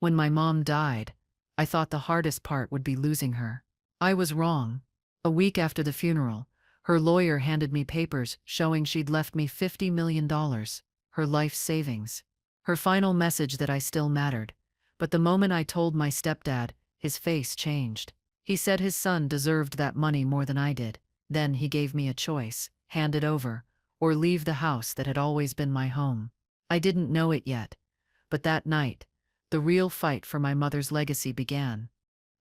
When my mom died, I thought the hardest part would be losing her. I was wrong. A week after the funeral, her lawyer handed me papers showing she'd left me $50 million, her life savings. Her final message that I still mattered. But the moment I told my stepdad, his face changed. He said his son deserved that money more than I did. Then he gave me a choice: hand it over, or leave the house that had always been my home. I didn't know it yet, but that night, the real fight for my mother's legacy began.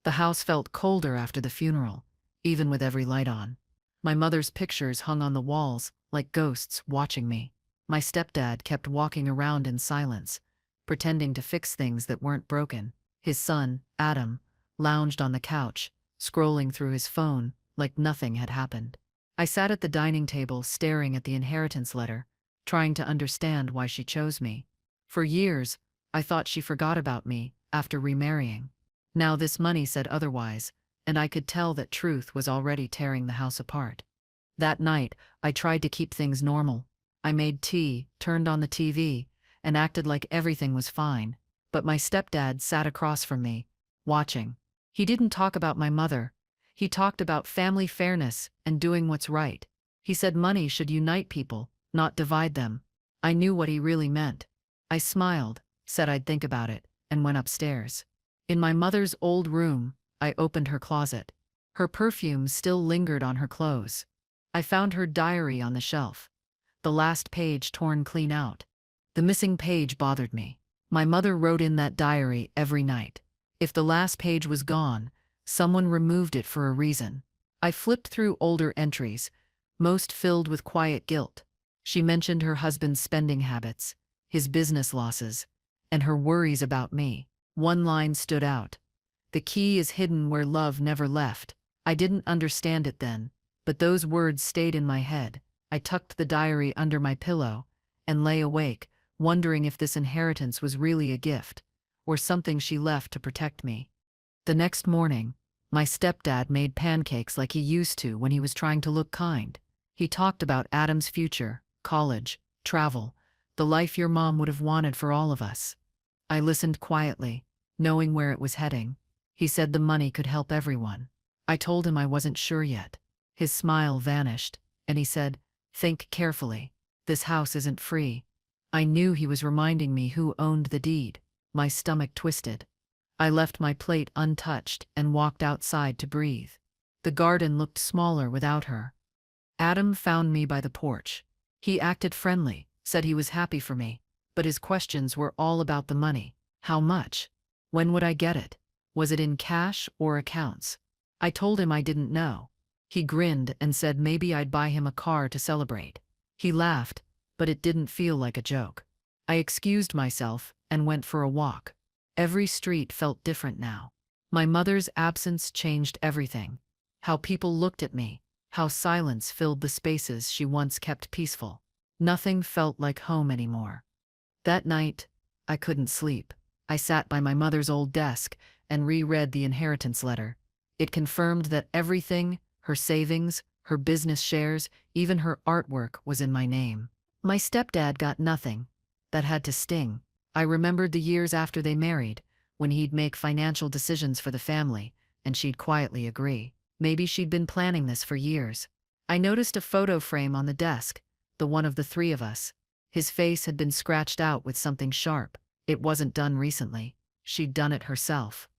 The house felt colder after the funeral, even with every light on. My mother's pictures hung on the walls like ghosts watching me. My stepdad kept walking around in silence, pretending to fix things that weren't broken. His son, Adam, lounged on the couch, scrolling through his phone like nothing had happened. I sat at the dining table staring at the inheritance letter, trying to understand why she chose me. For years, I thought she forgot about me after remarrying. Now this money said otherwise, and I could tell that truth was already tearing the house apart. That night, I tried to keep things normal. I made tea, turned on the TV, and acted like everything was fine. But my stepdad sat across from me, watching. He didn't talk about my mother. He talked about family fairness and doing what's right. He said money should unite people, not divide them. I knew what he really meant. I smiled, said I'd think about it, and went upstairs. In my mother's old room, I opened her closet. Her perfume still lingered on her clothes. I found her diary on the shelf, the last page torn clean out. The missing page bothered me. My mother wrote in that diary every night. If the last page was gone, someone removed it for a reason. I flipped through older entries, most filled with quiet guilt. She mentioned her husband's spending habits, his business losses, and her worries about me. One line stood out: "The key is hidden where love never left." I didn't understand it then, but those words stayed in my head. I tucked the diary under my pillow and lay awake, wondering if this inheritance was really a gift, or something she left to protect me. The next morning, my stepdad made pancakes like he used to when he was trying to look kind. He talked about Adam's future, college, travel, the life your mom would have wanted for all of us. I listened quietly, knowing where it was heading. He said the money could help everyone. I told him I wasn't sure yet. His smile vanished, and he said, "Think carefully. This house isn't free." I knew he was reminding me who owned the deed. My stomach twisted. I left my plate untouched and walked outside to breathe. The garden looked smaller without her. Adam found me by the porch. He acted friendly, said he was happy for me, but his questions were all about the money. How much? When would I get it? Was it in cash or accounts? I told him I didn't know. He grinned and said maybe I'd buy him a car to celebrate. He laughed, but it didn't feel like a joke. I excused myself and went for a walk. Every street felt different now. My mother's absence changed everything. How people looked at me, how silence filled the spaces she once kept peaceful. Nothing felt like home anymore. That night, I couldn't sleep. I sat by my mother's old desk and reread the inheritance letter. It confirmed that everything, her savings, her business shares, even her artwork, was in my name. My stepdad got nothing. That had to sting. I remembered the years after they married, when he'd make financial decisions for the family, and she'd quietly agree. Maybe she'd been planning this for years. I noticed a photo frame on the desk, the one of the three of us. His face had been scratched out with something sharp. It wasn't done recently. She'd done it herself.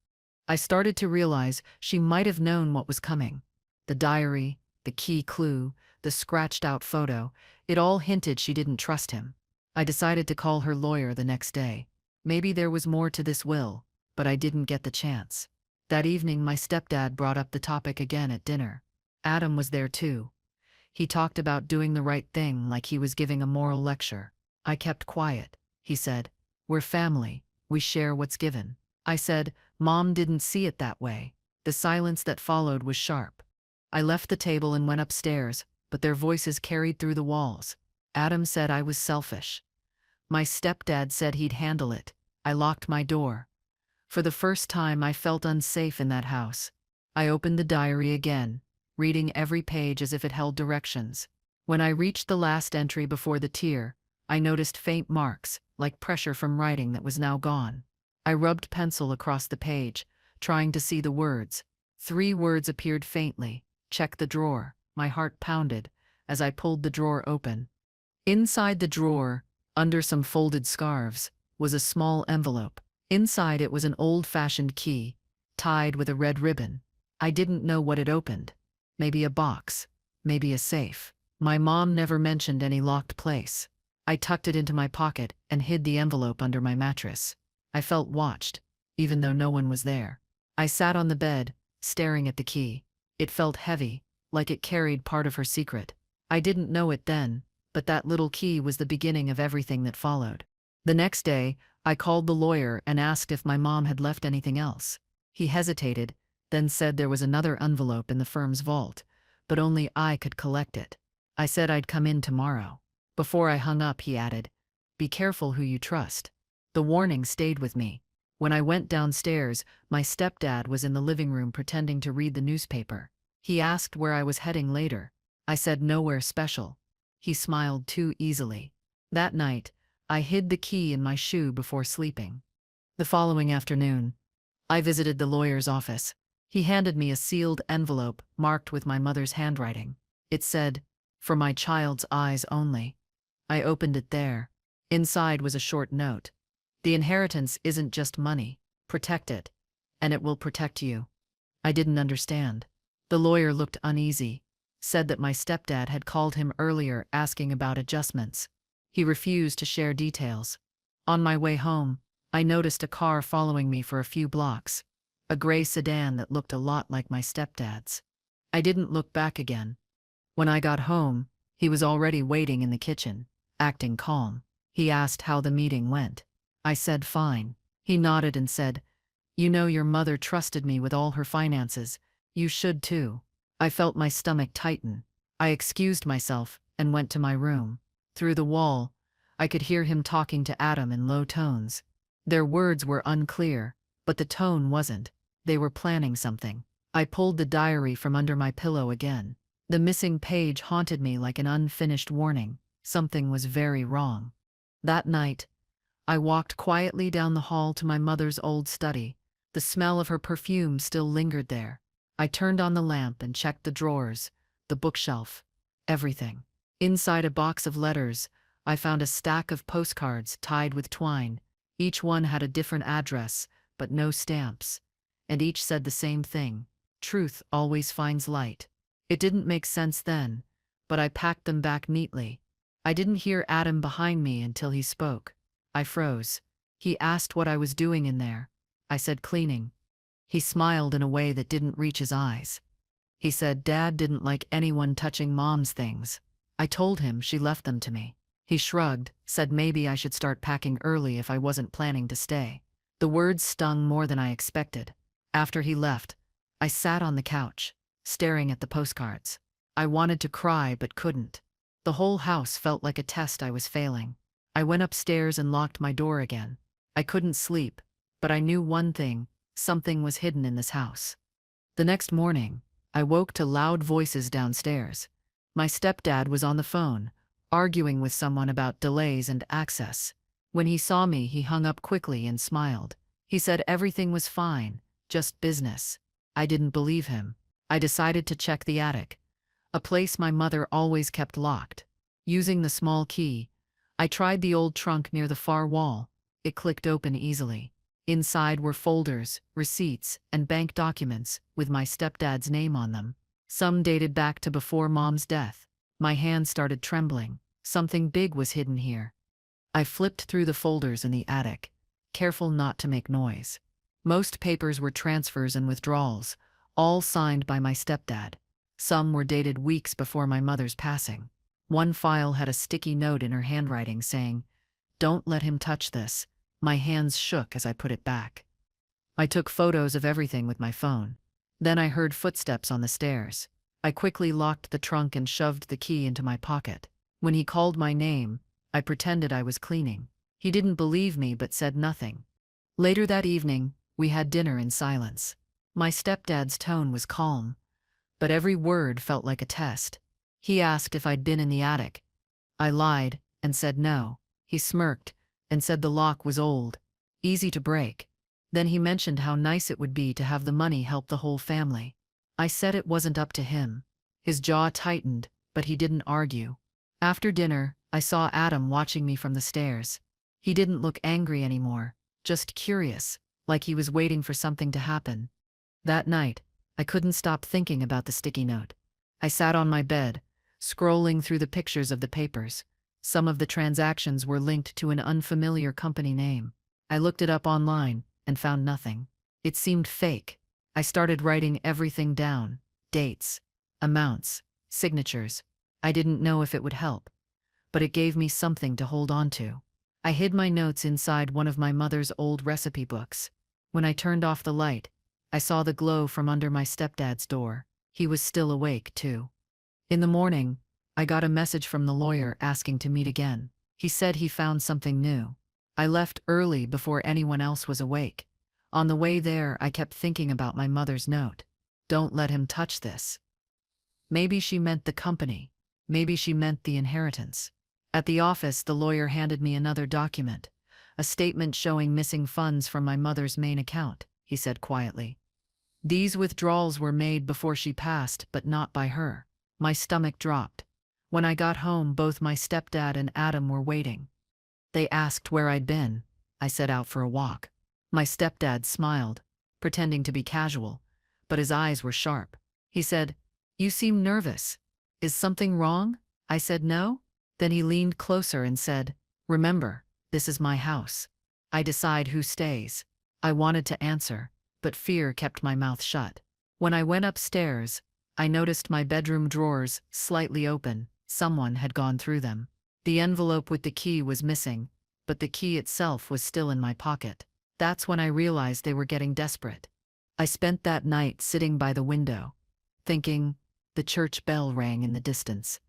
I started to realize she might have known what was coming. The diary, the key clue, the scratched-out photo, it all hinted she didn't trust him. I decided to call her lawyer the next day. Maybe there was more to this will, but I didn't get the chance. That evening my stepdad brought up the topic again at dinner. Adam was there too. He talked about doing the right thing like he was giving a moral lecture. I kept quiet. He said, "We're family. We share what's given." I said, "Mom didn't see it that way." The silence that followed was sharp. I left the table and went upstairs, but their voices carried through the walls. Adam said I was selfish. My stepdad said he'd handle it. I locked my door. For the first time, I felt unsafe in that house. I opened the diary again, reading every page as if it held directions. When I reached the last entry before the tear, I noticed faint marks, like pressure from writing that was now gone. I rubbed pencil across the page, trying to see the words. 3 words appeared faintly. Check the drawer. My heart pounded as I pulled the drawer open. Inside the drawer, under some folded scarves, was a small envelope. Inside it was an old-fashioned key, tied with a red ribbon. I didn't know what it opened. Maybe a box. Maybe a safe. My mom never mentioned any locked place. I tucked it into my pocket and hid the envelope under my mattress. I felt watched, even though no one was there. I sat on the bed, staring at the key. It felt heavy, like it carried part of her secret. I didn't know it then, but that little key was the beginning of everything that followed. The next day, I called the lawyer and asked if my mom had left anything else. He hesitated, then said there was another envelope in the firm's vault, but only I could collect it. I said I'd come in tomorrow. Before I hung up, he added, "Be careful who you trust." The warning stayed with me. When I went downstairs, my stepdad was in the living room pretending to read the newspaper. He asked where I was heading later. I said nowhere special. He smiled too easily. That night, I hid the key in my shoe before sleeping. The following afternoon, I visited the lawyer's office. He handed me a sealed envelope marked with my mother's handwriting. It said, "For my child's eyes only." I opened it there. Inside was a short note. "The inheritance isn't just money. Protect it, and it will protect you." I didn't understand. The lawyer looked uneasy, said that my stepdad had called him earlier asking about adjustments. He refused to share details. On my way home, I noticed a car following me for a few blocks, a gray sedan that looked a lot like my stepdad's. I didn't look back again. When I got home, he was already waiting in the kitchen, acting calm. He asked how the meeting went. I said fine. He nodded and said, "You know your mother trusted me with all her finances. You should too." I felt my stomach tighten. I excused myself and went to my room. Through the wall, I could hear him talking to Adam in low tones. Their words were unclear, but the tone wasn't. They were planning something. I pulled the diary from under my pillow again. The missing page haunted me like an unfinished warning. Something was very wrong. That night, I walked quietly down the hall to my mother's old study. The smell of her perfume still lingered there. I turned on the lamp and checked the drawers, the bookshelf, everything. Inside a box of letters, I found a stack of postcards tied with twine. Each one had a different address, but no stamps. And each said the same thing: truth always finds light. It didn't make sense then, but I packed them back neatly. I didn't hear Adam behind me until he spoke. I froze. He asked what I was doing in there. I said cleaning. He smiled in a way that didn't reach his eyes. He said Dad didn't like anyone touching Mom's things. I told him she left them to me. He shrugged, said maybe I should start packing early if I wasn't planning to stay. The words stung more than I expected. After he left, I sat on the couch, staring at the postcards. I wanted to cry but couldn't. The whole house felt like a test I was failing. I went upstairs and locked my door again. I couldn't sleep, but I knew one thing: something was hidden in this house. The next morning, I woke to loud voices downstairs. My stepdad was on the phone, arguing with someone about delays and access. When he saw me, he hung up quickly and smiled. He said everything was fine, just business. I didn't believe him. I decided to check the attic, a place my mother always kept locked. Using the small key, I tried the old trunk near the far wall. It clicked open easily. Inside were folders, receipts, and bank documents with my stepdad's name on them. Some dated back to before Mom's death. My hand started trembling. Something big was hidden here. I flipped through the folders in the attic, careful not to make noise. Most papers were transfers and withdrawals, all signed by my stepdad. Some were dated weeks before my mother's passing. One file had a sticky note in her handwriting saying, "Don't let him touch this." My hands shook as I put it back. I took photos of everything with my phone. Then I heard footsteps on the stairs. I quickly locked the trunk and shoved the key into my pocket. When he called my name, I pretended I was cleaning. He didn't believe me but said nothing. Later that evening, we had dinner in silence. My stepdad's tone was calm, but every word felt like a test. He asked if I'd been in the attic. I lied and said no. He smirked and said the lock was old, easy to break. Then he mentioned how nice it would be to have the money help the whole family. I said it wasn't up to him. His jaw tightened, but he didn't argue. After dinner, I saw Adam watching me from the stairs. He didn't look angry anymore, just curious, like he was waiting for something to happen. That night, I couldn't stop thinking about the sticky note. I sat on my bed, scrolling through the pictures of the papers. Some of the transactions were linked to an unfamiliar company name. I looked it up online and found nothing. It seemed fake. I started writing everything down: dates, amounts, signatures. I didn't know if it would help, but it gave me something to hold on to. I hid my notes inside one of my mother's old recipe books. When I turned off the light, I saw the glow from under my stepdad's door. He was still awake, too. In the morning, I got a message from the lawyer asking to meet again. He said he found something new. I left early before anyone else was awake. On the way there, I kept thinking about my mother's note. Don't let him touch this. Maybe she meant the company. Maybe she meant the inheritance. At the office, the lawyer handed me another document, a statement showing missing funds from my mother's main account, he said quietly. These withdrawals were made before she passed, but not by her. My stomach dropped. When I got home, both my stepdad and Adam were waiting. They asked where I'd been. I set out for a walk. My stepdad smiled, pretending to be casual, but his eyes were sharp. He said, "You seem nervous. Is something wrong?" I said no. Then he leaned closer and said, "Remember, this is my house. I decide who stays." I wanted to answer, but fear kept my mouth shut. When I went upstairs, I noticed my bedroom drawers slightly open. Someone had gone through them. The envelope with the key was missing, but the key itself was still in my pocket. That's when I realized they were getting desperate. I spent that night sitting by the window, thinking. The church bell rang in the distance.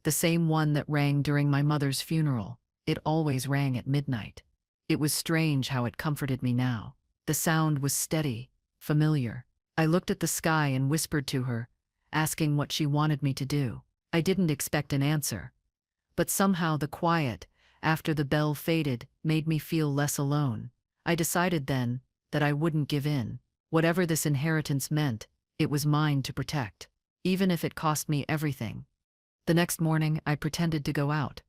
The same one that rang during my mother's funeral. It always rang at midnight. It was strange how it comforted me now. The sound was steady, familiar. I looked at the sky and whispered to her, asking what she wanted me to do. I didn't expect an answer. But somehow the quiet, after the bell faded, made me feel less alone. I decided then that I wouldn't give in. Whatever this inheritance meant, it was mine to protect, even if it cost me everything. The next morning, I pretended to go out.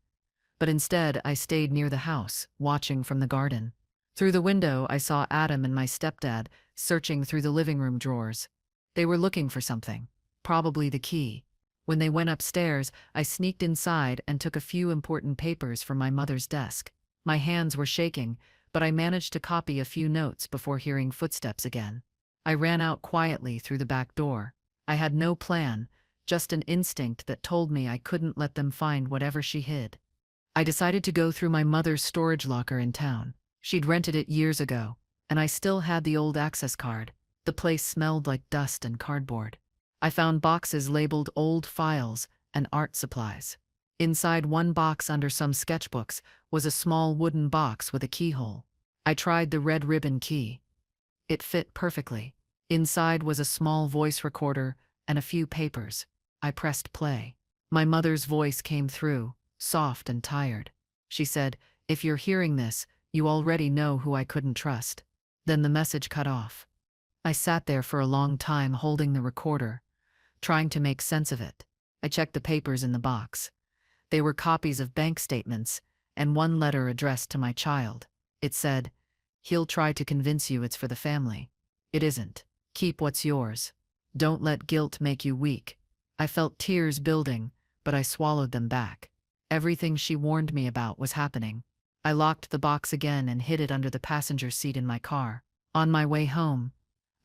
But instead, I stayed near the house, watching from the garden. Through the window, I saw Adam and my stepdad searching through the living room drawers. They were looking for something, probably the key. When they went upstairs, I sneaked inside and took a few important papers from my mother's desk. My hands were shaking, but I managed to copy a few notes before hearing footsteps again. I ran out quietly through the back door. I had no plan, just an instinct that told me I couldn't let them find whatever she hid. I decided to go through my mother's storage locker in town. She'd rented it years ago, and I still had the old access card. The place smelled like dust and cardboard. I found boxes labeled old files and art supplies. Inside one box under some sketchbooks was a small wooden box with a keyhole. I tried the red ribbon key. It fit perfectly. Inside was a small voice recorder and a few papers. I pressed play. My mother's voice came through, soft and tired. She said, "If you're hearing this, you already know who I couldn't trust." Then the message cut off. I sat there for a long time holding the recorder, trying to make sense of it. I checked the papers in the box. They were copies of bank statements and one letter addressed to my child. It said, "He'll try to convince you it's for the family. It isn't. Keep what's yours. Don't let guilt make you weak." I felt tears building, but I swallowed them back. Everything she warned me about was happening. I locked the box again and hid it under the passenger seat in my car. On my way home,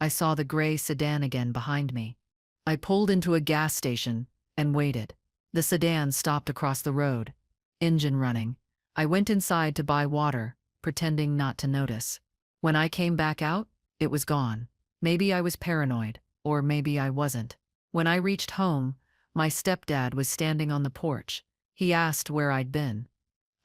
I saw the gray sedan again behind me. I pulled into a gas station and waited. The sedan stopped across the road, engine running. I went inside to buy water, pretending not to notice. When I came back out, it was gone. Maybe I was paranoid, or maybe I wasn't. When I reached home, my stepdad was standing on the porch. He asked where I'd been.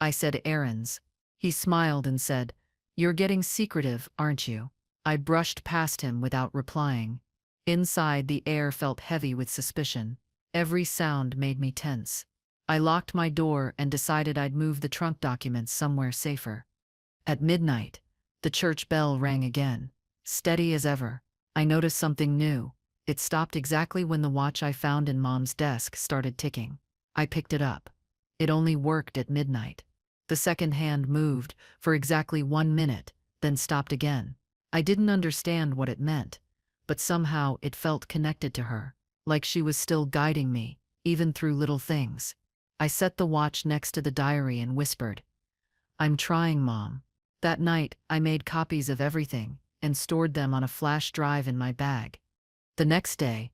I said errands. He smiled and said, "You're getting secretive, aren't you?" I brushed past him without replying. Inside, the air felt heavy with suspicion. Every sound made me tense. I locked my door and decided I'd move the trunk documents somewhere safer. At midnight, The church bell rang again. Steady as ever. I noticed something new. It stopped exactly when the watch I found in Mom's desk started ticking. I picked it up. It only worked at midnight. The second hand moved for exactly 1 minute, then stopped again. I didn't understand what it meant, but somehow it felt connected to her, like she was still guiding me, even through little things. I set the watch next to the diary and whispered, "I'm trying, Mom." That night, I made copies of everything and stored them on a flash drive in my bag. The next day,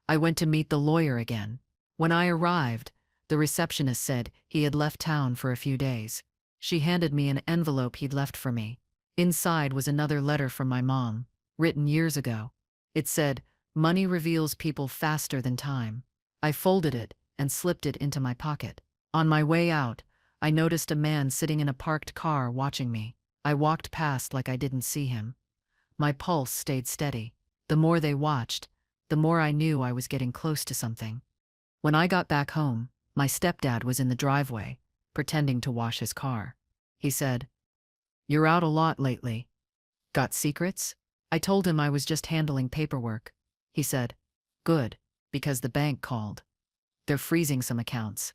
I went to meet the lawyer again. When I arrived, the receptionist said he had left town for a few days. She handed me an envelope he'd left for me. Inside was another letter from my mom, written years ago. It said, "Money reveals people faster than time." I folded it and slipped it into my pocket. On my way out, I noticed a man sitting in a parked car watching me. I walked past like I didn't see him. My pulse stayed steady. The more they watched, the more I knew I was getting close to something. When I got back home, my stepdad was in the driveway, pretending to wash his car. He said, "You're out a lot lately. Got secrets?" I told him I was just handling paperwork. He said, "Good, because the bank called. They're freezing some accounts."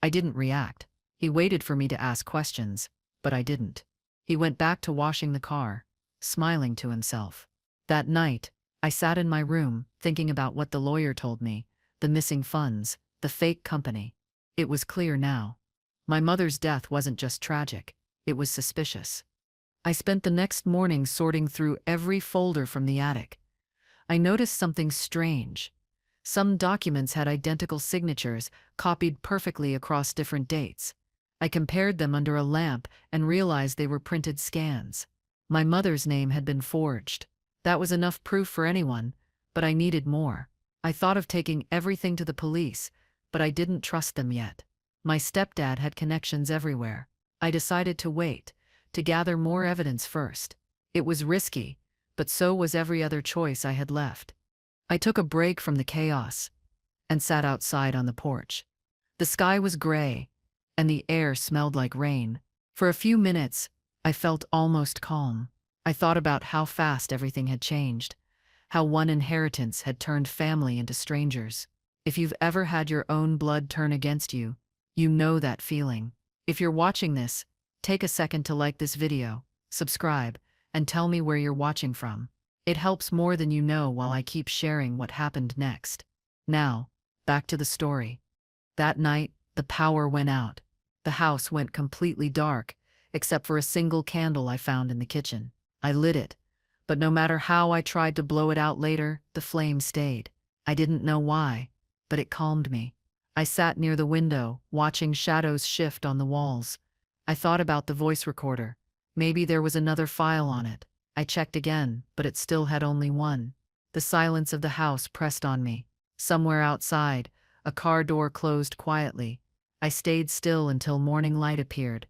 I didn't react. He waited for me to ask questions, but I didn't. He went back to washing the car, smiling to himself. That night, I sat in my room, thinking about what the lawyer told me, the missing funds, the fake company. It was clear now. My mother's death wasn't just tragic, it was suspicious. I spent the next morning sorting through every folder from the attic. I noticed something strange. Some documents had identical signatures, copied perfectly across different dates. I compared them under a lamp and realized they were printed scans. My mother's name had been forged. That was enough proof for anyone, but I needed more. I thought of taking everything to the police, but I didn't trust them yet. My stepdad had connections everywhere. I decided to wait, to gather more evidence first. It was risky, but so was every other choice I had left. I took a break from the chaos and sat outside on the porch. The sky was gray, and the air smelled like rain. For a few minutes, I felt almost calm. I thought about how fast everything had changed, how one inheritance had turned family into strangers. If you've ever had your own blood turn against you, you know that feeling. If you're watching this, take a second to like this video, subscribe, and tell me where you're watching from. It helps more than you know while I keep sharing what happened next. Now, back to the story. That night, the power went out. The house went completely dark, except for a single candle I found in the kitchen. I lit it, but no matter how I tried to blow it out later, the flame stayed. I didn't know why, but it calmed me. I sat near the window, watching shadows shift on the walls. I thought about the voice recorder. Maybe there was another file on it. I checked again, but it still had only one. The silence of the house pressed on me. Somewhere outside, a car door closed quietly. I stayed still until morning light appeared.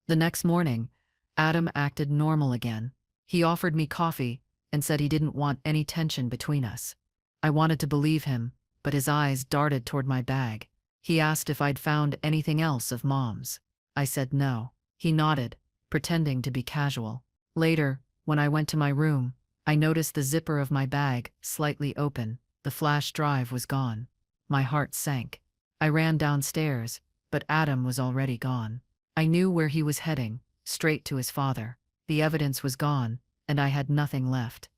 The next morning, Adam acted normal again. He offered me coffee and said he didn't want any tension between us. I wanted to believe him, but his eyes darted toward my bag. He asked if I'd found anything else of Mom's. I said no. He nodded, pretending to be casual. Later, when I went to my room, I noticed the zipper of my bag slightly open. The flash drive was gone. My heart sank. I ran downstairs, but Adam was already gone. I knew where he was heading, straight to his father. The evidence was gone, and I had nothing left.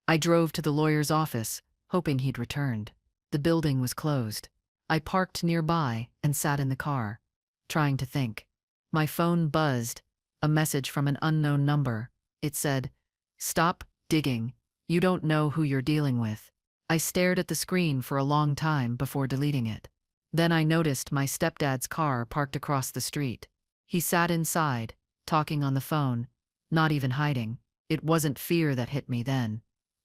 I drove to the lawyer's office, hoping he'd returned. The building was closed. I parked nearby and sat in the car, trying to think. My phone buzzed, a message from an unknown number. It said, "Stop digging. You don't know who you're dealing with." I stared at the screen for a long time before deleting it. Then I noticed my stepdad's car parked across the street. He sat inside, talking on the phone, not even hiding. It wasn't fear that hit me then.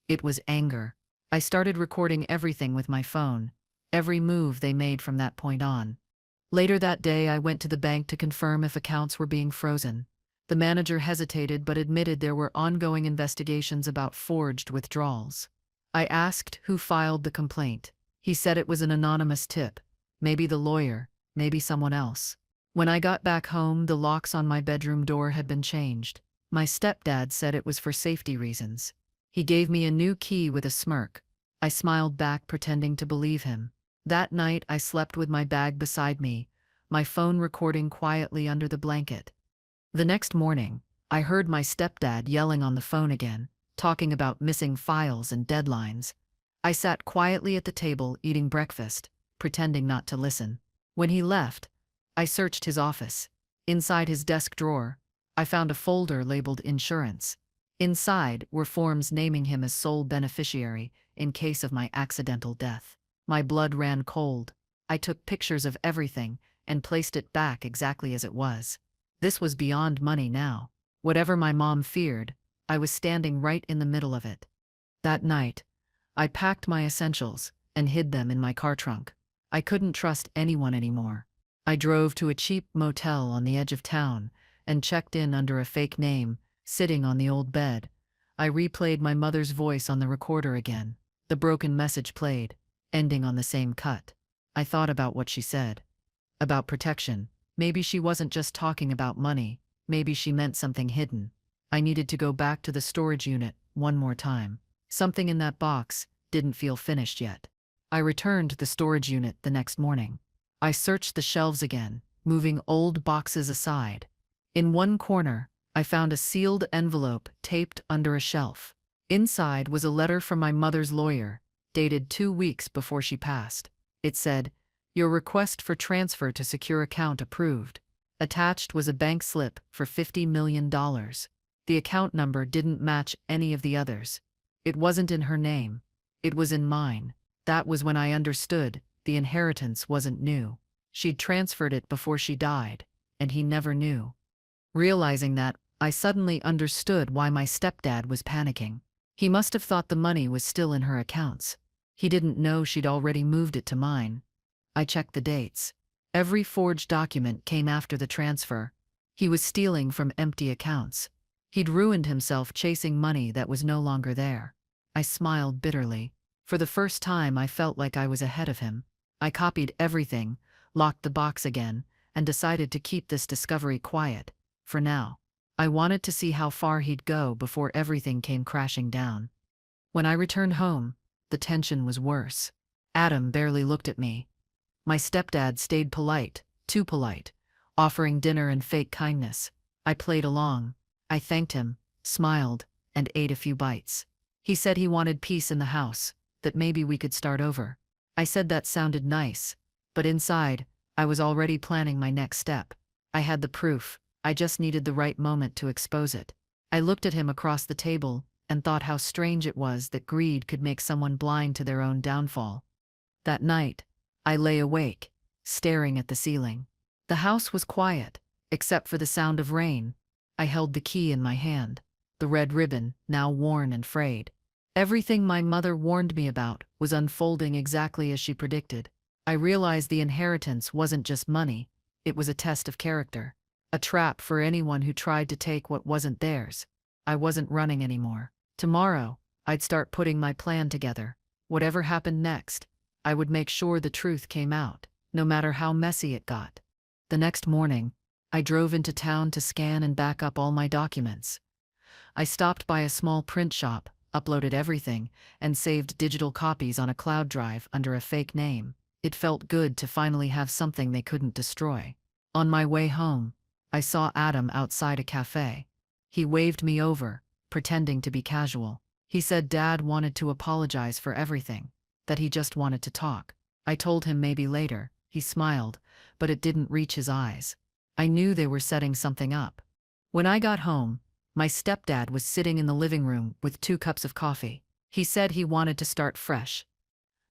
It was anger. I started recording everything with my phone, every move they made from that point on. Later that day, I went to the bank to confirm if accounts were being frozen. The manager hesitated but admitted there were ongoing investigations about forged withdrawals. I asked who filed the complaint. He said it was an anonymous tip. Maybe the lawyer, maybe someone else. When I got back home, the locks on my bedroom door had been changed. My stepdad said it was for safety reasons. He gave me a new key with a smirk. I smiled back, pretending to believe him. That night, I slept with my bag beside me, my phone recording quietly under the blanket. The next morning, I heard my stepdad yelling on the phone again, talking about missing files and deadlines. I sat quietly at the table eating breakfast, pretending not to listen. When he left, I searched his office. Inside his desk drawer, I found a folder labeled insurance. Inside were forms naming him as sole beneficiary in case of my accidental death. My blood ran cold. I took pictures of everything and placed it back exactly as it was. This was beyond money now. Whatever my mom feared, I was standing right in the middle of it. That night, I packed my essentials and hid them in my car trunk. I couldn't trust anyone anymore. I drove to a cheap motel on the edge of town and checked in under a fake name, sitting on the old bed. I replayed my mother's voice on the recorder again. The broken message played, ending on the same cut. I thought about what she said. About protection. Maybe she wasn't just talking about money. Maybe she meant something hidden. I needed to go back to the storage unit one more time. Something in that box didn't feel finished yet. I returned to the storage unit the next morning. I searched the shelves again, moving old boxes aside. In one corner, I found a sealed envelope taped under a shelf. Inside was a letter from my mother's lawyer, dated 2 weeks before she passed. It said, "Your request for transfer to secure account approved." Attached was a bank slip for $50 million. The account number didn't match any of the others. It wasn't in her name. It was in mine. That was when I understood the inheritance wasn't new. She'd transferred it before she died, and he never knew. Realizing that, I suddenly understood why my stepdad was panicking. He must have thought the money was still in her accounts. He didn't know she'd already moved it to mine. I checked the dates. Every forged document came after the transfer. He was stealing from empty accounts. He'd ruined himself chasing money that was no longer there. I smiled bitterly. For the first time, I felt like I was ahead of him. I copied everything, locked the box again, and decided to keep this discovery quiet. For now. I wanted to see how far he'd go before everything came crashing down. When I returned home, the tension was worse. Adam barely looked at me. My stepdad stayed polite, too polite, offering dinner and fake kindness. I played along. I thanked him, smiled, and ate a few bites. He said he wanted peace in the house, that maybe we could start over. I said that sounded nice, but inside, I was already planning my next step. I had the proof. I just needed the right moment to expose it. I looked at him across the table and thought how strange it was that greed could make someone blind to their own downfall. That night, I lay awake, staring at the ceiling. The house was quiet, except for the sound of rain. I held the key in my hand, the red ribbon, now worn and frayed. Everything my mother warned me about was unfolding exactly as she predicted. I realized the inheritance wasn't just money, it was a test of character. A trap for anyone who tried to take what wasn't theirs. I wasn't running anymore. Tomorrow, I'd start putting my plan together. Whatever happened next, I would make sure the truth came out, no matter how messy it got. The next morning, I drove into town to scan and back up all my documents. I stopped by a small print shop, uploaded everything, and saved digital copies on a cloud drive under a fake name. It felt good to finally have something they couldn't destroy. On my way home, I saw Adam outside a cafe. He waved me over, pretending to be casual. He said Dad wanted to apologize for everything, that he just wanted to talk. I told him maybe later. He smiled, but it didn't reach his eyes. I knew they were setting something up. When I got home, my stepdad was sitting in the living room with 2 cups of coffee. He said he wanted to start fresh.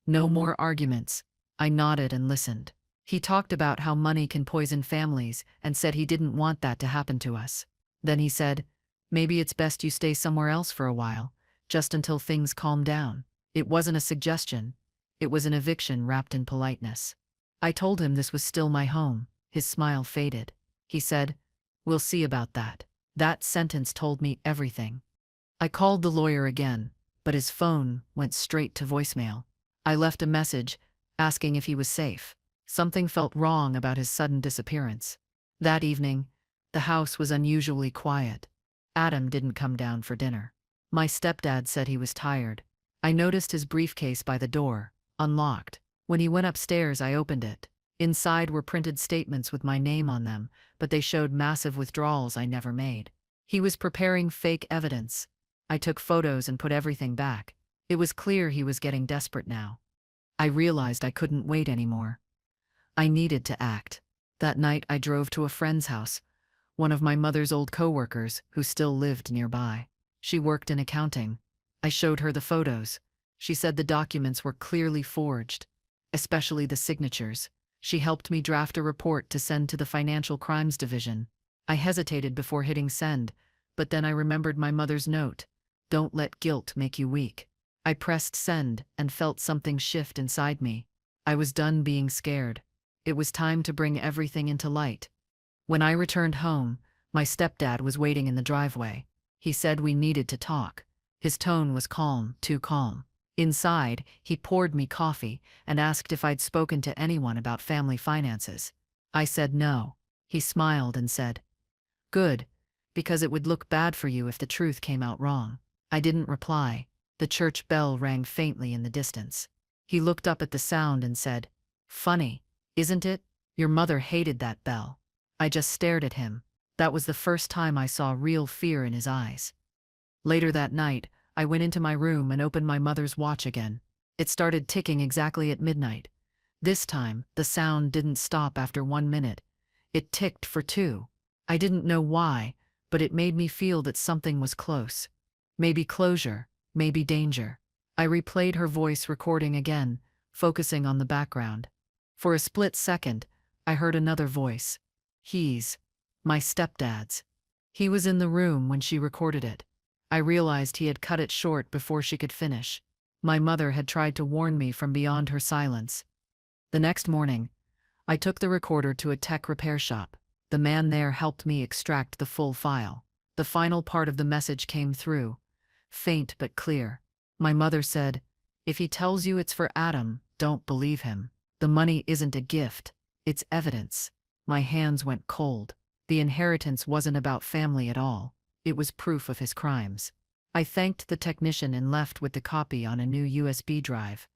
No more arguments. I nodded and listened. He talked about how money can poison families and said he didn't want that to happen to us. Then he said, maybe it's best you stay somewhere else for a while, just until things calm down. It wasn't a suggestion. It was an eviction wrapped in politeness. I told him this was still my home. His smile faded. He said, we'll see about that. That sentence told me everything. I called the lawyer again, but his phone went straight to voicemail. I left a message, asking if he was safe. Something felt wrong about his sudden disappearance. That evening, the house was unusually quiet. Adam didn't come down for dinner. My stepdad said he was tired. I noticed his briefcase by the door, unlocked. When he went upstairs, I opened it. Inside were printed statements with my name on them, but they showed massive withdrawals I never made. He was preparing fake evidence. I took photos and put everything back. It was clear he was getting desperate now. I realized I couldn't wait anymore. I needed to act. That night I drove to a friend's house, one of my mother's old coworkers who still lived nearby. She worked in accounting. I showed her the photos. She said the documents were clearly forged, especially the signatures. She helped me draft a report to send to the Financial Crimes Division. I hesitated before hitting send, but then I remembered my mother's note. Don't let guilt make you weak. I pressed send and felt something shift inside me. I was done being scared. It was time to bring everything into light. When I returned home, my stepdad was waiting in the driveway. He said we needed to talk. His tone was calm, too calm. Inside, he poured me coffee and asked if I'd spoken to anyone about family finances. I said no. He smiled and said, "Good, because it would look bad for you if the truth came out wrong." I didn't reply. The church bell rang faintly in the distance. He looked up at the sound and said, "Funny, isn't it? Your mother hated that bell." I just stared at him. That was the first time I saw real fear in his eyes. Later that night, I went into my room and opened my mother's watch again. It started ticking exactly at midnight. This time, the sound didn't stop after 1 minute. It ticked for 2. I didn't know why, but it made me feel that something was close. Maybe closure, maybe danger. I replayed her voice recording again, focusing on the background. For a split second, I heard another voice. He's my stepdad's. He was in the room when she recorded it. I realized he had cut it short before she could finish. My mother had tried to warn me from beyond her silence. The next morning, I took the recorder to a tech repair shop. The man there helped me extract the full file. The final part of the message came through, faint but clear. My mother said, "If he tells you it's for Adam, don't believe him. The money isn't a gift, it's evidence." My hands went cold. The inheritance wasn't about family at all. It was proof of his crimes. I thanked the technician and left with the copy on a new USB drive.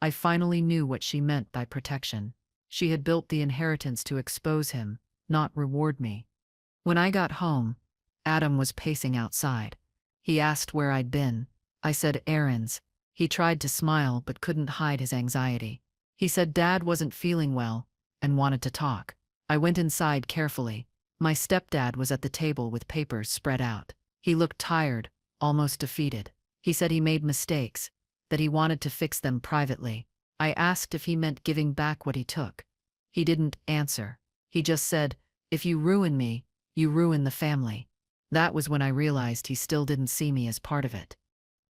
I finally knew what she meant by protection. She had built the inheritance to expose him, not reward me. When I got home, Adam was pacing outside. He asked where I'd been. I said errands. He tried to smile but couldn't hide his anxiety. He said Dad wasn't feeling well and wanted to talk. I went inside carefully. My stepdad was at the table with papers spread out. He looked tired, almost defeated. He said he made mistakes, that he wanted to fix them privately. I asked if he meant giving back what he took. He didn't answer. He just said, "If you ruin me, you ruin the family." That was when I realized he still didn't see me as part of it.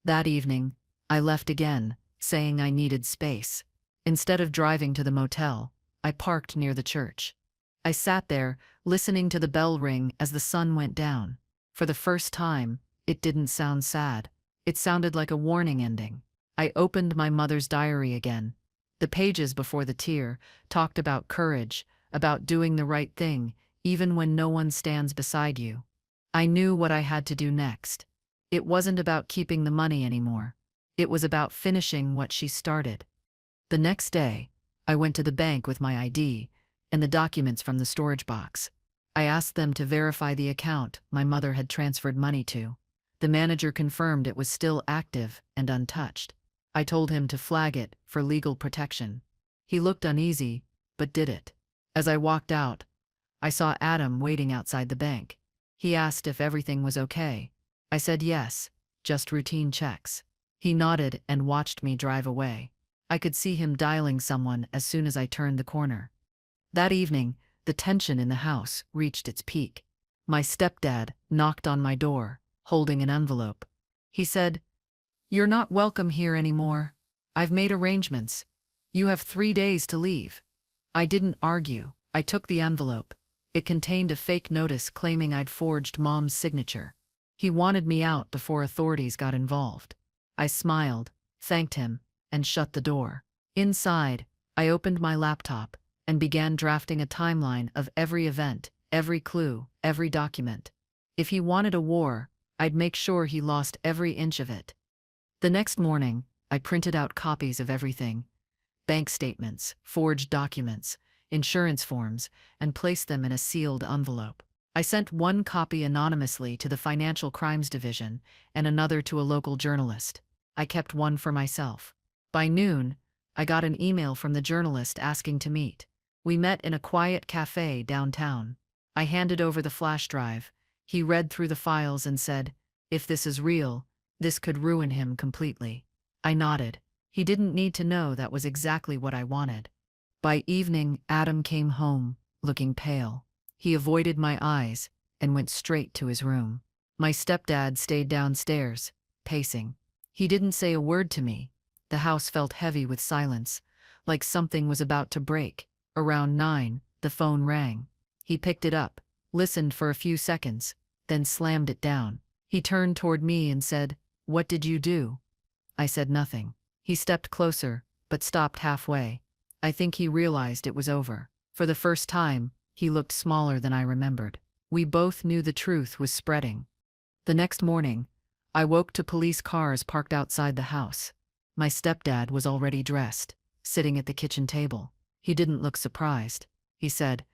That evening, I left again, saying I needed space. Instead of driving to the motel, I parked near the church. I sat there, listening to the bell ring as the sun went down. For the first time, it didn't sound sad. It sounded like a warning ending. I opened my mother's diary again. The pages before the tear talked about courage, about doing the right thing, even when no one stands beside you. I knew what I had to do next. It wasn't about keeping the money anymore. It was about finishing what she started. The next day, I went to the bank with my ID and the documents from the storage box. I asked them to verify the account my mother had transferred money to. The manager confirmed it was still active and untouched. I told him to flag it for legal protection. He looked uneasy, but did it. As I walked out, I saw Adam waiting outside the bank. He asked if everything was okay. I said yes, just routine checks. He nodded and watched me drive away. I could see him dialing someone as soon as I turned the corner. That evening, the tension in the house reached its peak. My stepdad knocked on my door, holding an envelope. He said, "You're not welcome here anymore. I've made arrangements. You have 3 days to leave." I didn't argue. I took the envelope. It contained a fake notice claiming I'd forged Mom's signature. He wanted me out before authorities got involved. I smiled, thanked him, and shut the door. Inside, I opened my laptop and began drafting a timeline of every event, every clue, every document. If he wanted a war, I'd make sure he lost every inch of it. The next morning, I printed out copies of everything: bank statements, forged documents, insurance forms, and placed them in a sealed envelope. I sent one copy anonymously to the Financial Crimes Division and another to a local journalist. I kept one for myself. By noon, I got an email from the journalist asking to meet. We met in a quiet cafe downtown. I handed over the flash drive. He read through the files and said, "If this is real, this could ruin him completely." I nodded. He didn't need to know that was exactly what I wanted. By evening, Adam came home, looking pale. He avoided my eyes and went straight to his room. My stepdad stayed downstairs, pacing. He didn't say a word to me. The house felt heavy with silence, like something was about to break. Around 9, the phone rang. He picked it up, listened for a few seconds, then slammed it down. He turned toward me and said, "What did you do?" I said nothing. He stepped closer, but stopped halfway. I think he realized it was over. For the first time, he looked smaller than I remembered. We both knew the truth was spreading. The next morning, I woke to police cars parked outside the house. My stepdad was already dressed, sitting at the kitchen table. He didn't look surprised. He said,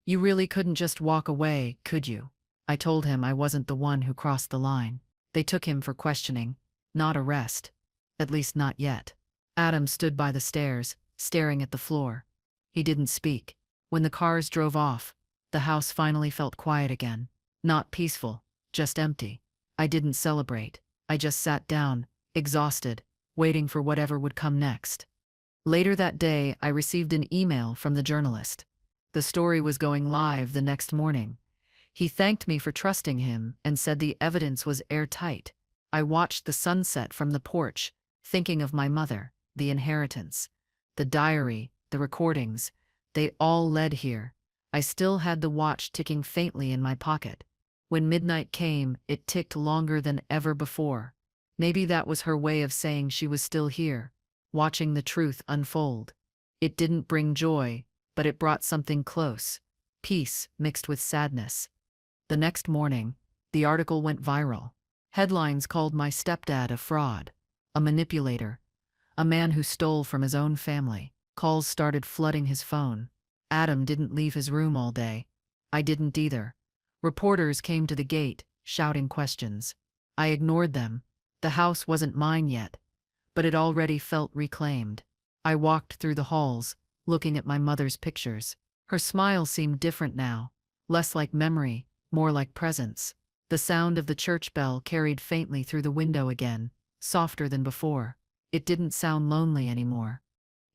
"You really couldn't just walk away, could you?" I told him I wasn't the one who crossed the line. They took him for questioning, not arrest. At least not yet. Adam stood by the stairs, staring at the floor. He didn't speak. When the cars drove off, the house finally felt quiet again. Not peaceful, just empty. I didn't celebrate. I just sat down, exhausted, waiting for whatever would come next. Later that day, I received an email from the journalist. The story was going live the next morning. He thanked me for trusting him and said the evidence was airtight. I watched the sunset from the porch, thinking of my mother, the inheritance, the diary, the recordings. They all led here. I still had the watch ticking faintly in my pocket. When midnight came, it ticked longer than ever before. Maybe that was her way of saying she was still here, watching the truth unfold. It didn't bring joy, but it brought something close, peace mixed with sadness. The next morning, the article went viral. Headlines called my stepdad a fraud, a manipulator, a man who stole from his own family. Calls started flooding his phone. Adam didn't leave his room all day. I didn't either. Reporters came to the gate, shouting questions. I ignored them. The house wasn't mine yet, but it already felt reclaimed. I walked through the halls, looking at my mother's pictures. Her smile seemed different now, less like memory, more like presence. The sound of the church bell carried faintly through the window again, softer than before. It didn't sound lonely anymore.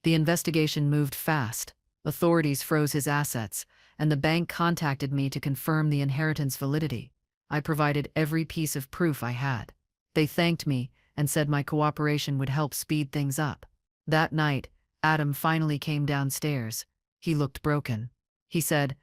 The investigation moved fast. Authorities froze his assets, and the bank contacted me to confirm the inheritance validity. I provided every piece of proof I had. They thanked me and said my cooperation would help speed things up. That night, Adam finally came downstairs. He looked broken. He said,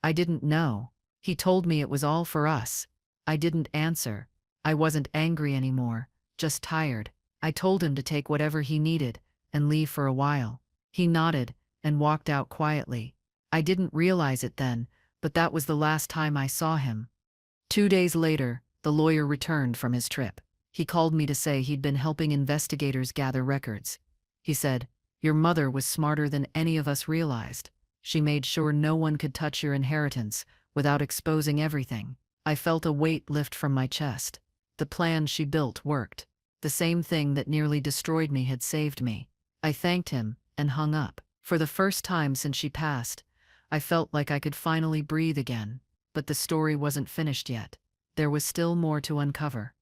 "I didn't know." He told me it was all for us. I didn't answer. I wasn't angry anymore, just tired. I told him to take whatever he needed and leave for a while. He nodded and walked out quietly. I didn't realize it then, but that was the last time I saw him. 2 days later, the lawyer returned from his trip. He called me to say he'd been helping investigators gather records. He said, "Your mother was smarter than any of us realized. She made sure no one could touch your inheritance without exposing everything." I felt a weight lift from my chest. The plan she built worked. The same thing that nearly destroyed me had saved me. I thanked him and hung up. For the first time since she passed, I felt like I could finally breathe again. But the story wasn't finished yet. There was still more to uncover.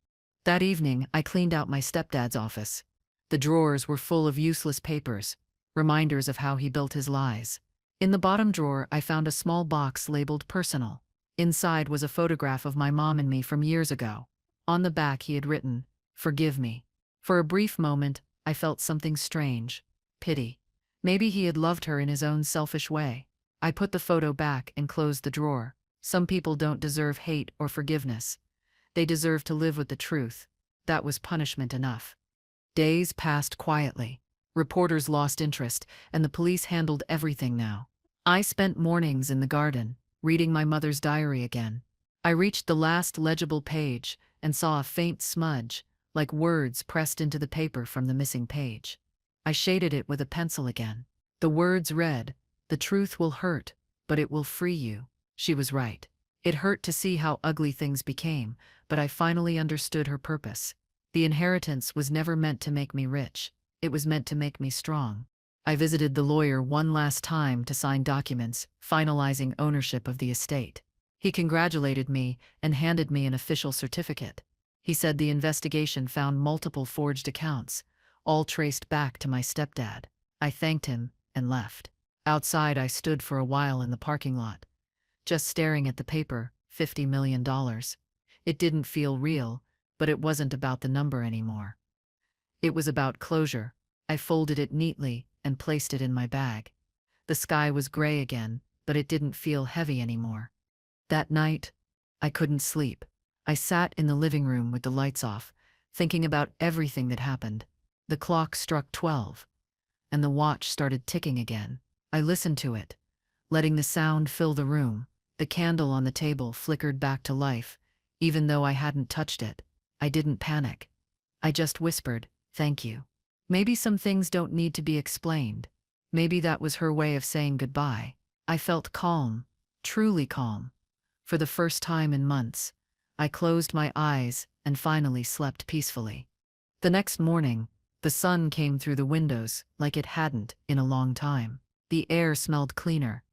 That evening, I cleaned out my stepdad's office. The drawers were full of useless papers, reminders of how he built his lies. In the bottom drawer, I found a small box labeled personal. Inside was a photograph of my mom and me from years ago. On the back, he had written, "Forgive me." For a brief moment, I felt something strange. Pity. Maybe he had loved her in his own selfish way. I put the photo back and closed the drawer. Some people don't deserve hate or forgiveness. They deserve to live with the truth. That was punishment enough. Days passed quietly. Reporters lost interest, and the police handled everything now. I spent mornings in the garden, reading my mother's diary again. I reached the last legible page, and saw a faint smudge, like words pressed into the paper from the missing page. I shaded it with a pencil again. The words read, "The truth will hurt, but it will free you." She was right. It hurt to see how ugly things became, but I finally understood her purpose. The inheritance was never meant to make me rich. It was meant to make me strong. I visited the lawyer one last time to sign documents, finalizing ownership of the estate. He congratulated me and handed me an official certificate. He said the investigation found multiple forged accounts, all traced back to my stepdad. I thanked him and left. Outside, I stood for a while in the parking lot, just staring at the paper, $50 million. It didn't feel real, but it wasn't about the number anymore. It was about closure. I folded it neatly and placed it in my bag. The sky was gray again, but it didn't feel heavy anymore. That night, I couldn't sleep. I sat in the living room with the lights off, thinking about everything that happened. The clock struck 12, and the watch started ticking again. I listened to it, letting the sound fill the room. The candle on the table flickered back to life, even though I hadn't touched it. I didn't panic. I just whispered, "Thank you." Maybe some things don't need to be explained. Maybe that was her way of saying goodbye. I felt calm, truly calm. For the first time in months, I closed my eyes and finally slept peacefully. The next morning, the sun came through the windows like it hadn't in a long time. The air smelled cleaner.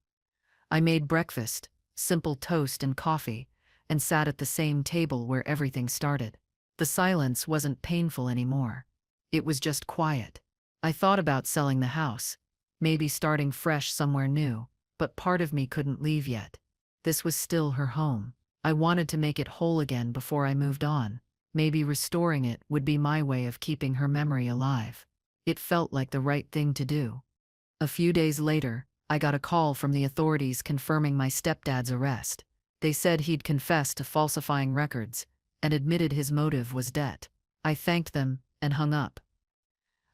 I made breakfast, simple toast and coffee, and sat at the same table where everything started. The silence wasn't painful anymore. It was just quiet. I thought about selling the house, maybe starting fresh somewhere new, but part of me couldn't leave yet. This was still her home. I wanted to make it whole again before I moved on. Maybe restoring it would be my way of keeping her memory alive. It felt like the right thing to do. A few days later, I got a call from the authorities confirming my stepdad's arrest. They said he'd confessed to falsifying records and admitted his motive was debt. I thanked them and hung up.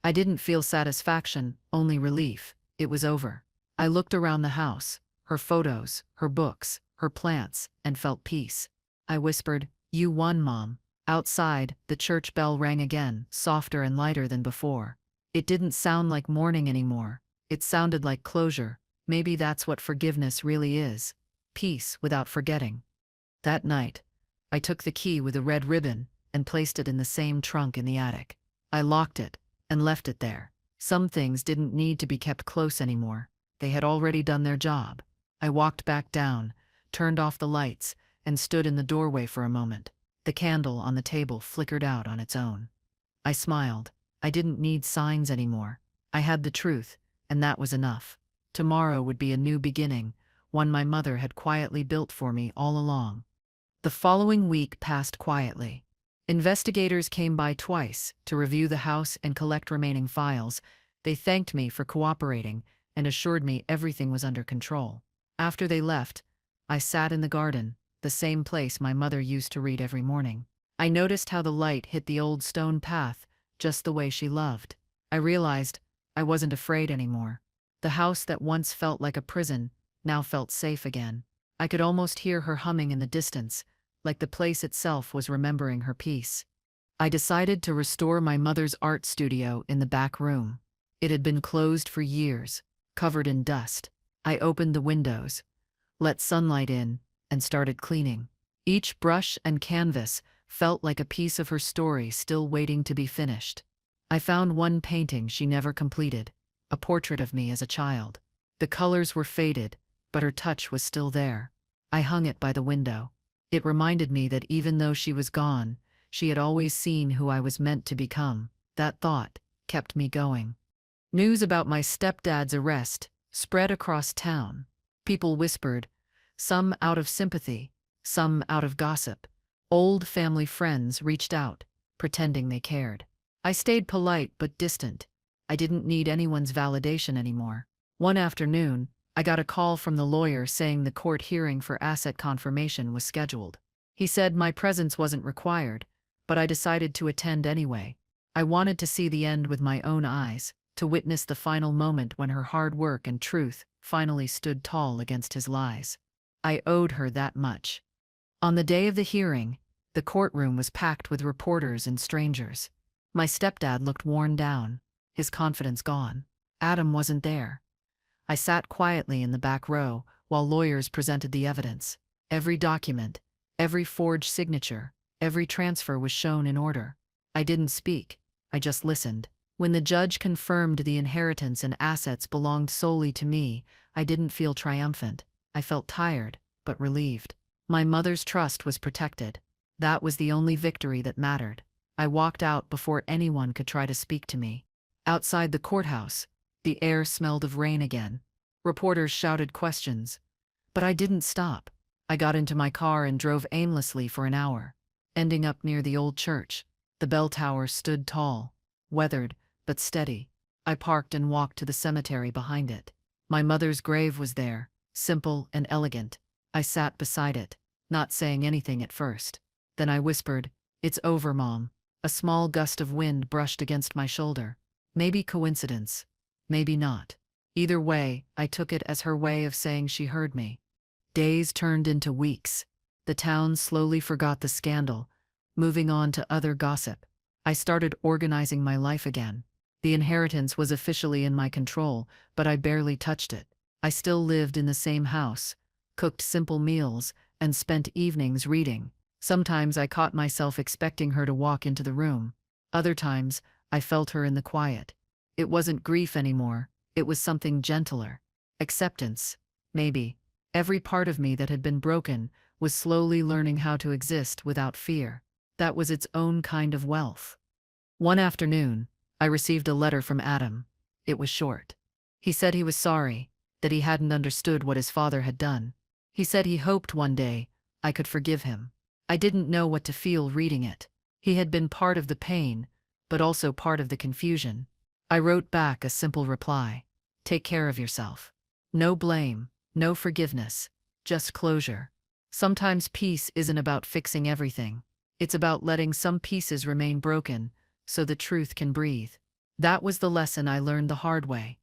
I didn't feel satisfaction, only relief. It was over. I looked around the house, her photos, her books, her plants, and felt peace. I whispered, "You won, Mom." Outside, the church bell rang again, softer and lighter than before. It didn't sound like mourning anymore. It sounded like closure. Maybe that's what forgiveness really is. Peace without forgetting. That night, I took the key with a red ribbon and placed it in the same trunk in the attic. I locked it and left it there. Some things didn't need to be kept close anymore. They had already done their job. I walked back down, turned off the lights, and stood in the doorway for a moment. The candle on the table flickered out on its own. I smiled. I didn't need signs anymore. I had the truth, and that was enough. Tomorrow would be a new beginning, one my mother had quietly built for me all along. The following week passed quietly. Investigators came by twice to review the house and collect remaining files. They thanked me for cooperating and assured me everything was under control. After they left, I sat in the garden, the same place my mother used to read every morning. I noticed how the light hit the old stone path, just the way she loved. I realized I wasn't afraid anymore. The house that once felt like a prison now felt safe again. I could almost hear her humming in the distance, like the place itself was remembering her peace. I decided to restore my mother's art studio in the back room. It had been closed for years, covered in dust. I opened the windows, let sunlight in, and started cleaning. Each brush and canvas felt like a piece of her story still waiting to be finished. I found one painting she never completed, a portrait of me as a child. The colors were faded, but her touch was still there. I hung it by the window. It reminded me that even though she was gone, she had always seen who I was meant to become. That thought kept me going. News about my stepdad's arrest spread across town. People whispered, some out of sympathy, some out of gossip. Old family friends reached out, pretending they cared. I stayed polite but distant. I didn't need anyone's validation anymore. One afternoon, I got a call from the lawyer saying the court hearing for asset confirmation was scheduled. He said my presence wasn't required, but I decided to attend anyway. I wanted to see the end with my own eyes, to witness the final moment when her hard work and truth finally stood tall against his lies. I owed her that much. On the day of the hearing, The courtroom was packed with reporters and strangers. My stepdad looked worn down, his confidence gone. Adam wasn't there. I sat quietly in the back row while lawyers presented the evidence. Every document, every forged signature, every transfer was shown in order. I didn't speak, I just listened. When the judge confirmed the inheritance and assets belonged solely to me, I didn't feel triumphant. I felt tired, but relieved. My mother's trust was protected. That was the only victory that mattered. I walked out before anyone could try to speak to me. Outside the courthouse, the air smelled of rain again. Reporters shouted questions. But I didn't stop. I got into my car and drove aimlessly for an hour, ending up near the old church. The bell tower stood tall, weathered, but steady. I parked and walked to the cemetery behind it. My mother's grave was there, simple and elegant. I sat beside it, not saying anything at first. Then I whispered, "It's over, Mom." A small gust of wind brushed against my shoulder. Maybe coincidence, maybe not. Either way, I took it as her way of saying she heard me. Days turned into weeks. The town slowly forgot the scandal, moving on to other gossip. I started organizing my life again. The inheritance was officially in my control, but I barely touched it. I still lived in the same house, cooked simple meals, and spent evenings reading. Sometimes I caught myself expecting her to walk into the room. Other times, I felt her in the quiet. It wasn't grief anymore, it was something gentler. Acceptance, maybe. Every part of me that had been broken was slowly learning how to exist without fear. That was its own kind of wealth. One afternoon, I received a letter from Adam. It was short. He said he was sorry, that he hadn't understood what his father had done. He said he hoped one day I could forgive him. I didn't know what to feel reading it. He had been part of the pain, but also part of the confusion. I wrote back a simple reply. Take care of yourself. No blame, no forgiveness, just closure. Sometimes peace isn't about fixing everything. It's about letting some pieces remain broken, so the truth can breathe. That was the lesson I learned the hard way.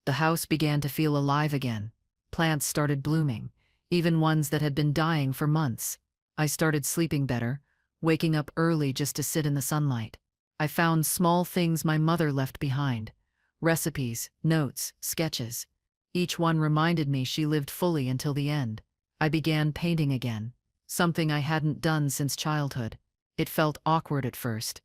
The house began to feel alive again. Plants started blooming, even ones that had been dying for months. I started sleeping better, waking up early just to sit in the sunlight. I found small things my mother left behind. Recipes, notes, sketches. Each one reminded me she lived fully until the end. I began painting again, something I hadn't done since childhood. It felt awkward at first,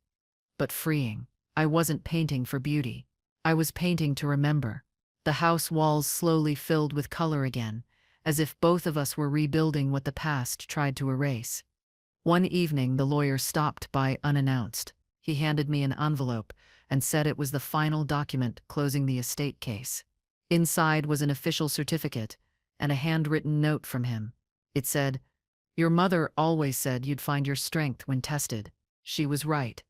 but freeing. I wasn't painting for beauty. I was painting to remember. The house walls slowly filled with color again, as if both of us were rebuilding what the past tried to erase. One evening, the lawyer stopped by unannounced. He handed me an envelope and said it was the final document closing the estate case. Inside was an official certificate and a handwritten note from him. It said, "Your mother always said you'd find your strength when tested. She was right."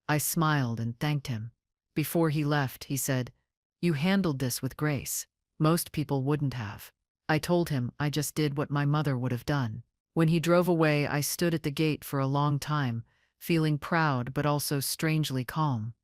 I smiled and thanked him. Before he left, he said, "You handled this with grace. Most people wouldn't have." I told him I just did what my mother would have done. When he drove away, I stood at the gate for a long time, feeling proud but also strangely calm.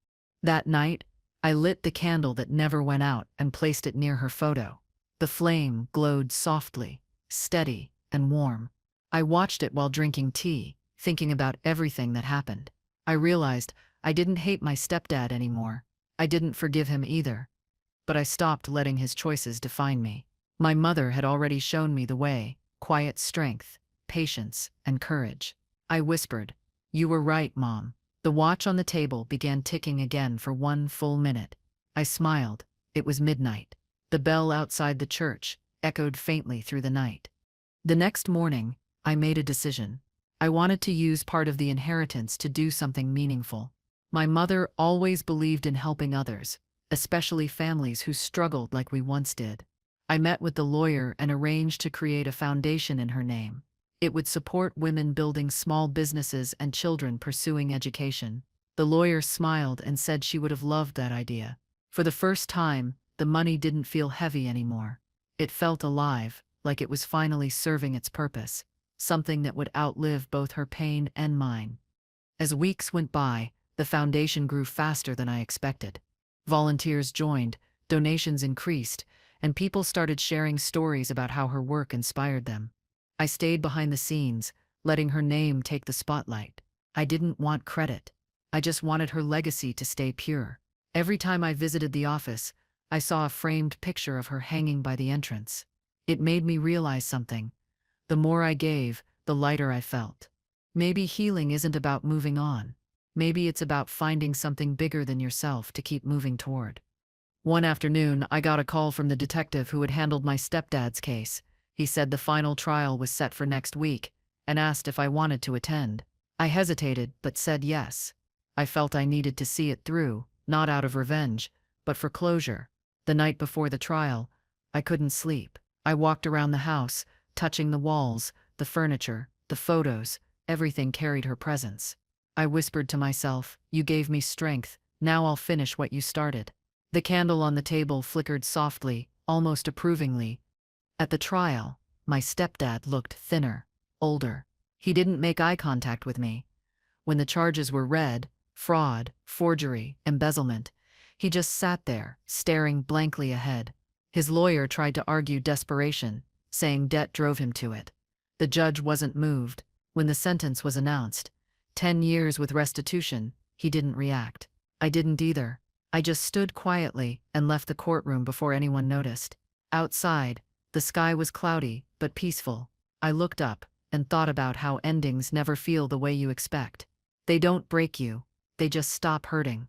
That night, I lit the candle that never went out and placed it near her photo. The flame glowed softly, steady, and warm. I watched it while drinking tea, thinking about everything that happened. I realized I didn't hate my stepdad anymore. I didn't forgive him either. But I stopped letting his choices define me. My mother had already shown me the way: quiet strength, patience, and courage. I whispered, "You were right, Mom." The watch on the table began ticking again for 1 full minute. I smiled. It was midnight. The bell outside the church echoed faintly through the night. The next morning, I made a decision. I wanted to use part of the inheritance to do something meaningful. My mother always believed in helping others, especially families who struggled like we once did. I met with the lawyer and arranged to create a foundation in her name. It would support women building small businesses and children pursuing education. The lawyer smiled and said she would have loved that idea. For the first time, the money didn't feel heavy anymore. It felt alive, like it was finally serving its purpose, something that would outlive both her pain and mine. As weeks went by, the foundation grew faster than I expected. Volunteers joined, donations increased, and people started sharing stories about how her work inspired them. I stayed behind the scenes, letting her name take the spotlight. I didn't want credit. I just wanted her legacy to stay pure. Every time I visited the office, I saw a framed picture of her hanging by the entrance. It made me realize something. The more I gave, the lighter I felt. Maybe healing isn't about moving on. Maybe it's about finding something bigger than yourself to keep moving toward. One afternoon, I got a call from the detective who had handled my stepdad's case. He said the final trial was set for next week and asked if I wanted to attend. I hesitated, but said yes. I felt I needed to see it through, not out of revenge, but for closure. The night before the trial, I couldn't sleep. I walked around the house, touching the walls, the furniture, the photos. Everything carried her presence. I whispered to myself, "You gave me strength, now I'll finish what you started." The candle on the table flickered softly, almost approvingly. At the trial, my stepdad looked thinner, older. He didn't make eye contact with me. When the charges were read, fraud, forgery, embezzlement, he just sat there, staring blankly ahead. His lawyer tried to argue desperation, saying debt drove him to it. The judge wasn't moved. When the sentence was announced, 10 years with restitution, he didn't react. I didn't either. I just stood quietly and left the courtroom before anyone noticed. Outside, the sky was cloudy but peaceful. I looked up and thought about how endings never feel the way you expect. They don't break you, they just stop hurting.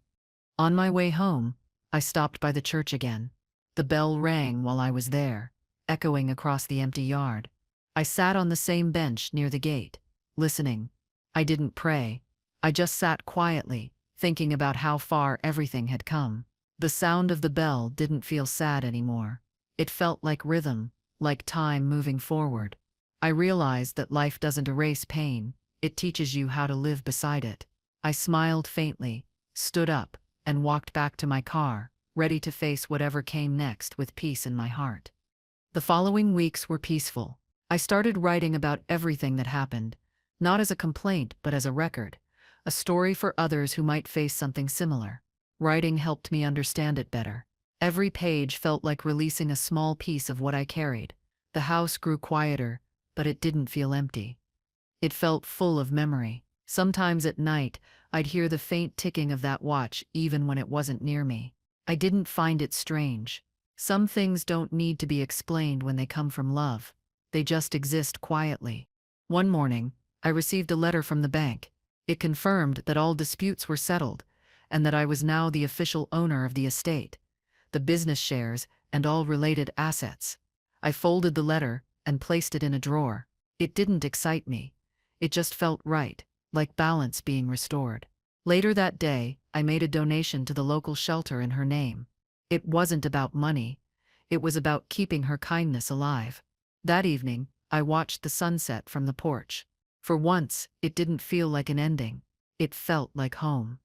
On my way home, I stopped by the church again. The bell rang while I was there, echoing across the empty yard. I sat on the same bench near the gate, listening. I didn't pray. I just sat quietly, thinking about how far everything had come. The sound of the bell didn't feel sad anymore. It felt like rhythm, like time moving forward. I realized that life doesn't erase pain, it teaches you how to live beside it. I smiled faintly, stood up, and walked back to my car, ready to face whatever came next with peace in my heart. The following weeks were peaceful. I started writing about everything that happened, not as a complaint but as a record, a story for others who might face something similar. Writing helped me understand it better. Every page felt like releasing a small piece of what I carried. The house grew quieter, but it didn't feel empty. It felt full of memory. Sometimes at night, I'd hear the faint ticking of that watch even when it wasn't near me. I didn't find it strange. Some things don't need to be explained when they come from love. They just exist quietly. One morning, I received a letter from the bank. It confirmed that all disputes were settled, and that I was now the official owner of the estate, the business shares, and all related assets. I folded the letter and placed it in a drawer. It didn't excite me. It just felt right, like balance being restored. Later that day, I made a donation to the local shelter in her name. It wasn't about money. It was about keeping her kindness alive. That evening, I watched the sunset from the porch. For once, it didn't feel like an ending. It felt like home.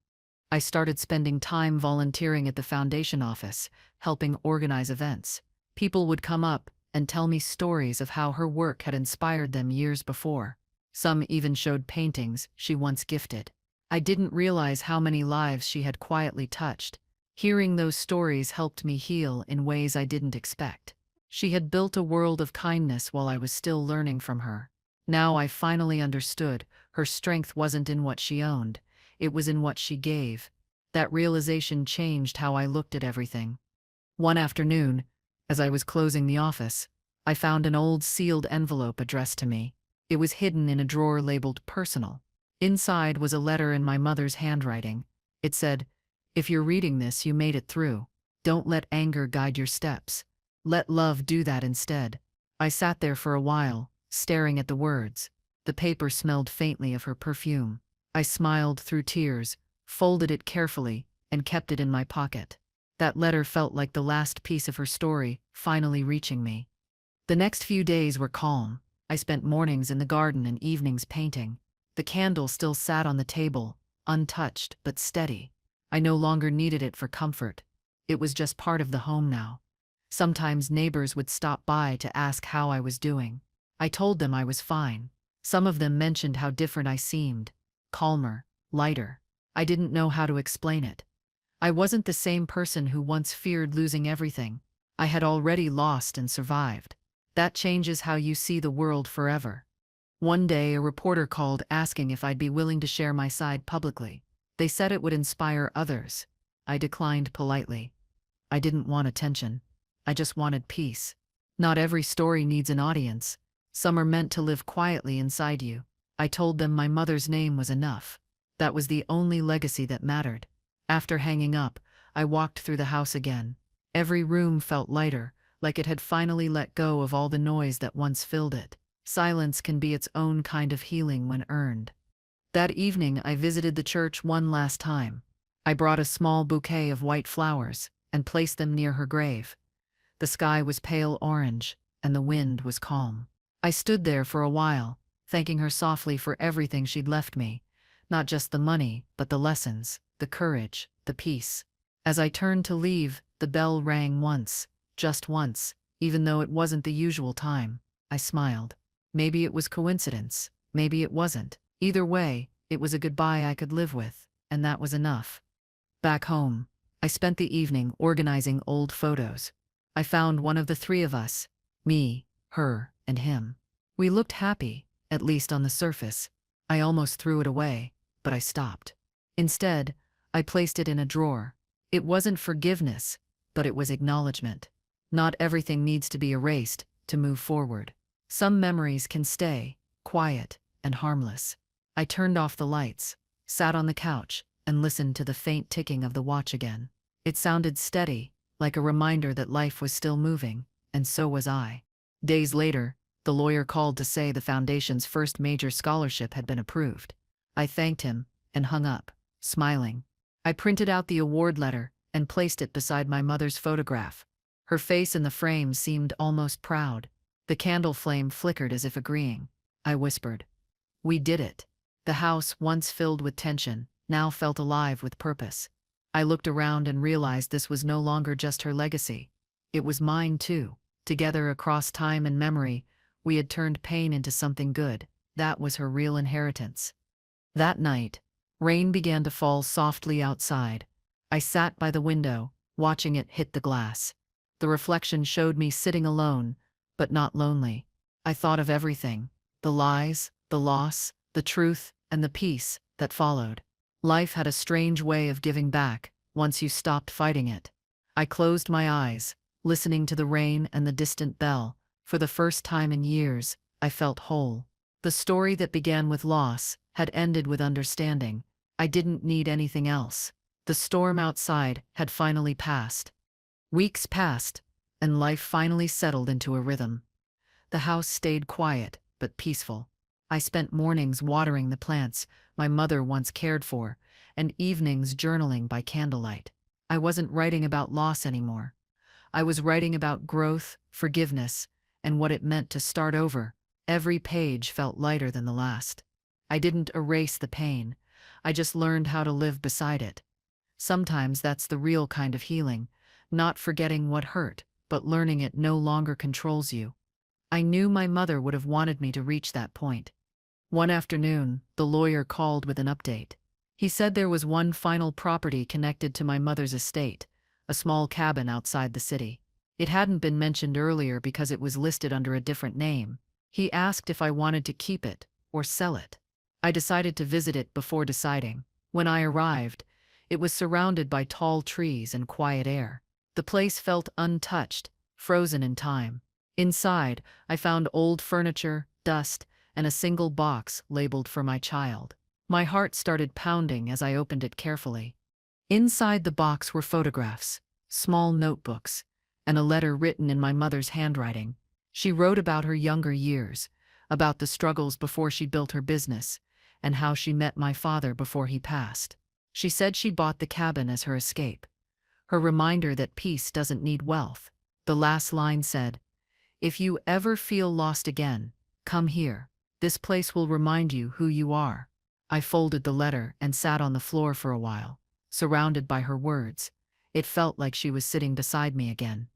I started spending time volunteering at the foundation office, helping organize events. People would come up and tell me stories of how her work had inspired them years before. Some even showed paintings she once gifted. I didn't realize how many lives she had quietly touched. Hearing those stories helped me heal in ways I didn't expect. She had built a world of kindness while I was still learning from her. Now I finally understood, her strength wasn't in what she owned, it was in what she gave. That realization changed how I looked at everything. One afternoon, as I was closing the office, I found an old sealed envelope addressed to me. It was hidden in a drawer labeled personal. Inside was a letter in my mother's handwriting. It said, "If you're reading this, you made it through. Don't let anger guide your steps. Let love do that instead." I sat there for a while, staring at the words. The paper smelled faintly of her perfume. I smiled through tears, folded it carefully, and kept it in my pocket. That letter felt like the last piece of her story, finally reaching me. The next few days were calm. I spent mornings in the garden and evenings painting. The candle still sat on the table, untouched but steady. I no longer needed it for comfort. It was just part of the home now. Sometimes neighbors would stop by to ask how I was doing. I told them I was fine. Some of them mentioned how different I seemed. Calmer, lighter. I didn't know how to explain it. I wasn't the same person who once feared losing everything. I had already lost and survived. That changes how you see the world forever. One day, a reporter called asking if I'd be willing to share my side publicly. They said it would inspire others. I declined politely. I didn't want attention. I just wanted peace. Not every story needs an audience. Some are meant to live quietly inside you. I told them my mother's name was enough. That was the only legacy that mattered. After hanging up, I walked through the house again. Every room felt lighter, like it had finally let go of all the noise that once filled it. Silence can be its own kind of healing when earned. That evening, I visited the church one last time. I brought a small bouquet of white flowers and placed them near her grave. The sky was pale orange, and the wind was calm. I stood there for a while, thanking her softly for everything she'd left me. Not just the money, but the lessons, the courage, the peace. As I turned to leave, the bell rang once, just once, even though it wasn't the usual time. I smiled. Maybe it was coincidence, maybe it wasn't. Either way, it was a goodbye I could live with, and that was enough. Back home, I spent the evening organizing old photos. I found one of the three of us, me, her, and him. We looked happy, at least on the surface. I almost threw it away, but I stopped. Instead, I placed it in a drawer. It wasn't forgiveness, but it was acknowledgement. Not everything needs to be erased to move forward. Some memories can stay, quiet and harmless. I turned off the lights, sat on the couch, and listened to the faint ticking of the watch again. It sounded steady, like a reminder that life was still moving, and so was I. Days later, the lawyer called to say the foundation's first major scholarship had been approved. I thanked him and hung up, smiling. I printed out the award letter and placed it beside my mother's photograph. Her face in the frame seemed almost proud. The candle flame flickered as if agreeing. I whispered, "We did it." The house, once filled with tension, now felt alive with purpose. I looked around and realized this was no longer just her legacy. It was mine too. Together across time and memory, we had turned pain into something good. That was her real inheritance. That night, rain began to fall softly outside. I sat by the window, watching it hit the glass. The reflection showed me sitting alone, but not lonely. I thought of everything: the lies, the loss, the truth, and the peace that followed. Life had a strange way of giving back once you stopped fighting it. I closed my eyes, listening to the rain and the distant bell. For the first time in years, I felt whole. The story that began with loss had ended with understanding. I didn't need anything else. The storm outside had finally passed. Weeks passed, and life finally settled into a rhythm. The house stayed quiet, but peaceful. I spent mornings watering the plants my mother once cared for, and evenings journaling by candlelight. I wasn't writing about loss anymore. I was writing about growth, forgiveness, and what it meant to start over. Every page felt lighter than the last. I didn't erase the pain. I just learned how to live beside it. Sometimes that's the real kind of healing, not forgetting what hurt, but learning it no longer controls you. I knew my mother would have wanted me to reach that point. One afternoon, the lawyer called with an update. He said there was one final property connected to my mother's estate, a small cabin outside the city. It hadn't been mentioned earlier because it was listed under a different name. He asked if I wanted to keep it or sell it. I decided to visit it before deciding. When I arrived, it was surrounded by tall trees and quiet air. The place felt untouched, frozen in time. Inside, I found old furniture, dust, and a single box labeled for my child. My heart started pounding as I opened it carefully. Inside the box were photographs, small notebooks, and a letter written in my mother's handwriting. She wrote about her younger years, about the struggles before she built her business, and how she met my father before he passed. She said she bought the cabin as her escape, her reminder that peace doesn't need wealth. The last line said, "If you ever feel lost again, come here. This place will remind you who you are." I folded the letter and sat on the floor for a while, surrounded by her words. It felt like she was sitting beside me again.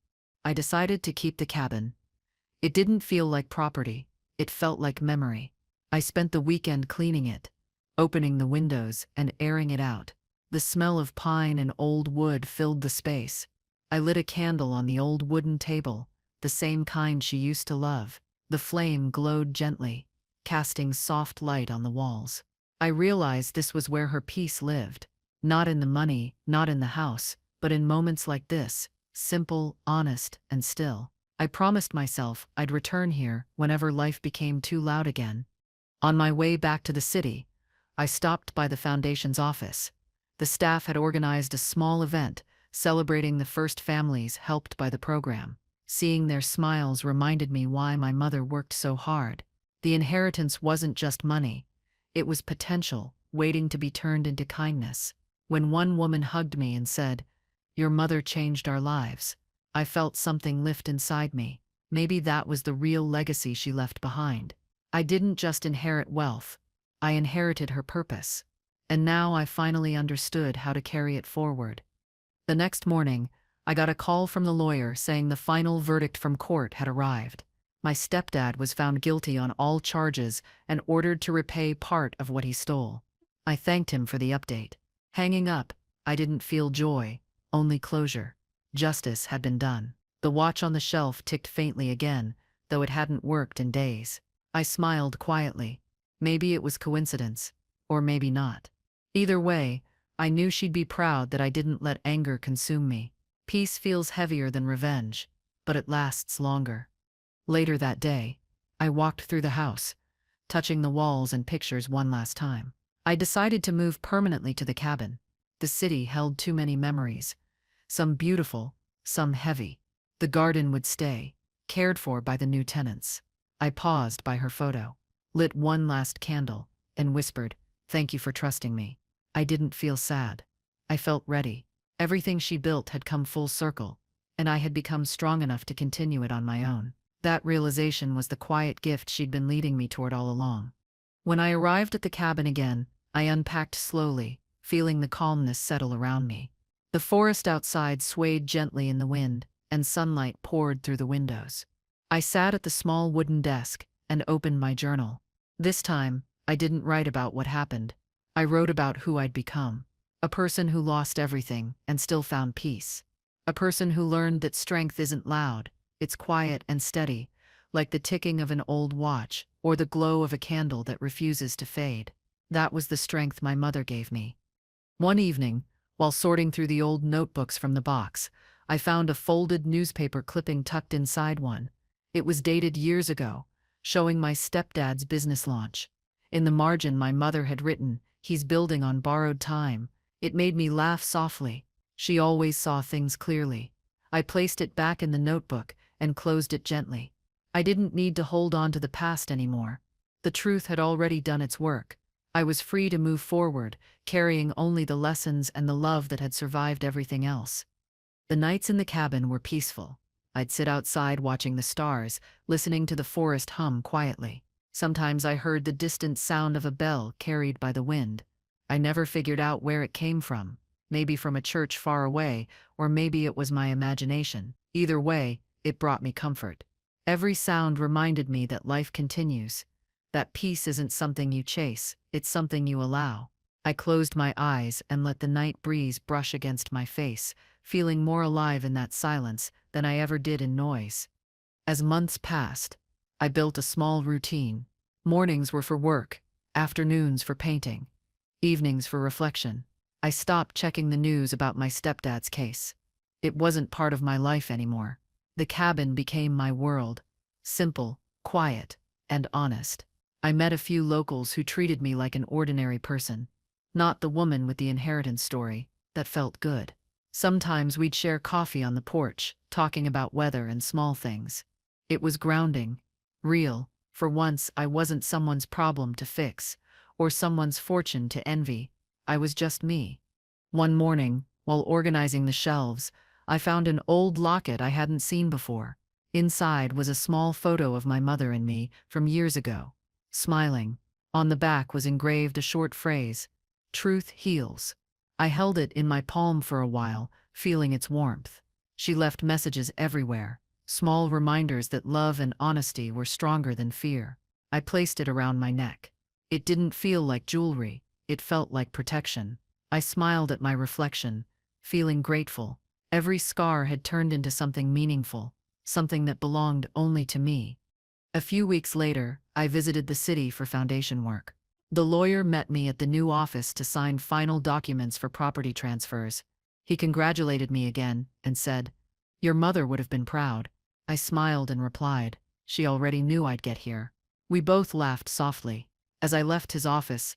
I decided to keep the cabin. It didn't feel like property. It felt like memory. I spent the weekend cleaning it, opening the windows and airing it out. The smell of pine and old wood filled the space. I lit a candle on the old wooden table, the same kind she used to love. The flame glowed gently. casting soft light on the walls. I realized this was where her peace lived. Not in the money, not in the house, but in moments like this, simple, honest, and still. I promised myself I'd return here whenever life became too loud again. On my way back to the city, I stopped by the foundation's office. The staff had organized a small event celebrating the first families helped by the program. Seeing their smiles reminded me why my mother worked so hard. The inheritance wasn't just money. It was potential, waiting to be turned into kindness. When one woman hugged me and said, "Your mother changed our lives," I felt something lift inside me. Maybe that was the real legacy she left behind. I didn't just inherit wealth. I inherited her purpose. And now I finally understood how to carry it forward. The next morning, I got a call from the lawyer saying the final verdict from court had arrived. My stepdad was found guilty on all charges and ordered to repay part of what he stole. I thanked him for the update. Hanging up, I didn't feel joy, only closure. Justice had been done. The watch on the shelf ticked faintly again, though it hadn't worked in days. I smiled quietly. Maybe it was coincidence, or maybe not. Either way, I knew she'd be proud that I didn't let anger consume me. Peace feels heavier than revenge, but it lasts longer. Later that day, I walked through the house, touching the walls and pictures one last time. I decided to move permanently to the cabin. The city held too many memories, some beautiful, some heavy. The garden would stay, cared for by the new tenants. I paused by her photo, lit one last candle, and whispered, "Thank you for trusting me." I didn't feel sad. I felt ready. Everything she built had come full circle, and I had become strong enough to continue it on my own. That realization was the quiet gift she'd been leading me toward all along. When I arrived at the cabin again, I unpacked slowly, feeling the calmness settle around me. The forest outside swayed gently in the wind, and sunlight poured through the windows. I sat at the small wooden desk and opened my journal. This time, I didn't write about what happened. I wrote about who I'd become. A person who lost everything and still found peace. A person who learned that strength isn't loud, it's quiet and steady, like the ticking of an old watch or the glow of a candle that refuses to fade. That was the strength my mother gave me. One evening, while sorting through the old notebooks from the box, I found a folded newspaper clipping tucked inside one. It was dated years ago, showing my stepdad's business launch. In the margin, my mother had written, "He's building on borrowed time." It made me laugh softly. She always saw things clearly. I placed it back in the notebook and closed it gently. I didn't need to hold on to the past anymore. The truth had already done its work. I was free to move forward, carrying only the lessons and the love that had survived everything else. The nights in the cabin were peaceful. I'd sit outside watching the stars, listening to the forest hum quietly. Sometimes I heard the distant sound of a bell carried by the wind. I never figured out where it came from. Maybe from a church far away, or maybe it was my imagination. Either way, it brought me comfort. Every sound reminded me that life continues. That peace isn't something you chase, it's something you allow. I closed my eyes and let the night breeze brush against my face, feeling more alive in that silence than I ever did in noise. As months passed, I built a small routine. Mornings were for work, afternoons for painting, evenings for reflection. I stopped checking the news about my stepdad's case. It wasn't part of my life anymore. The cabin became my world, simple, quiet, and honest. I met a few locals who treated me like an ordinary person, not the woman with the inheritance story. That felt good. Sometimes we'd share coffee on the porch, talking about weather and small things. It was grounding, real. For once, I wasn't someone's problem to fix, or someone's fortune to envy. I was just me. One morning, while organizing the shelves, I found an old locket I hadn't seen before. Inside was a small photo of my mother and me from years ago, smiling. On the back was engraved a short phrase, "Truth heals." I held it in my palm for a while, feeling its warmth. She left messages everywhere, small reminders that love and honesty were stronger than fear. I placed it around my neck. It didn't feel like jewelry, it felt like protection. I smiled at my reflection, feeling grateful. Every scar had turned into something meaningful, something that belonged only to me. A few weeks later, I visited the city for foundation work. The lawyer met me at the new office to sign final documents for property transfers. He congratulated me again and said, "Your mother would have been proud." I smiled and replied, "She already knew I'd get here." We both laughed softly. As I left his office,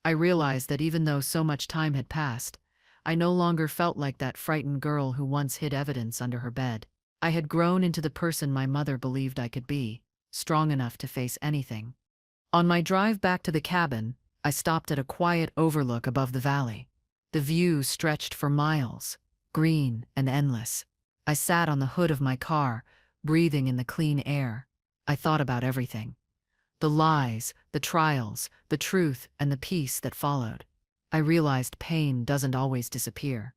I realized that even though so much time had passed, I no longer felt like that frightened girl who once hid evidence under her bed. I had grown into the person my mother believed I could be, strong enough to face anything. On my drive back to the cabin, I stopped at a quiet overlook above the valley. The view stretched for miles, green and endless. I sat on the hood of my car, breathing in the clean air. I thought about everything. The lies, the trials, the truth, and the peace that followed. I realized pain doesn't always disappear.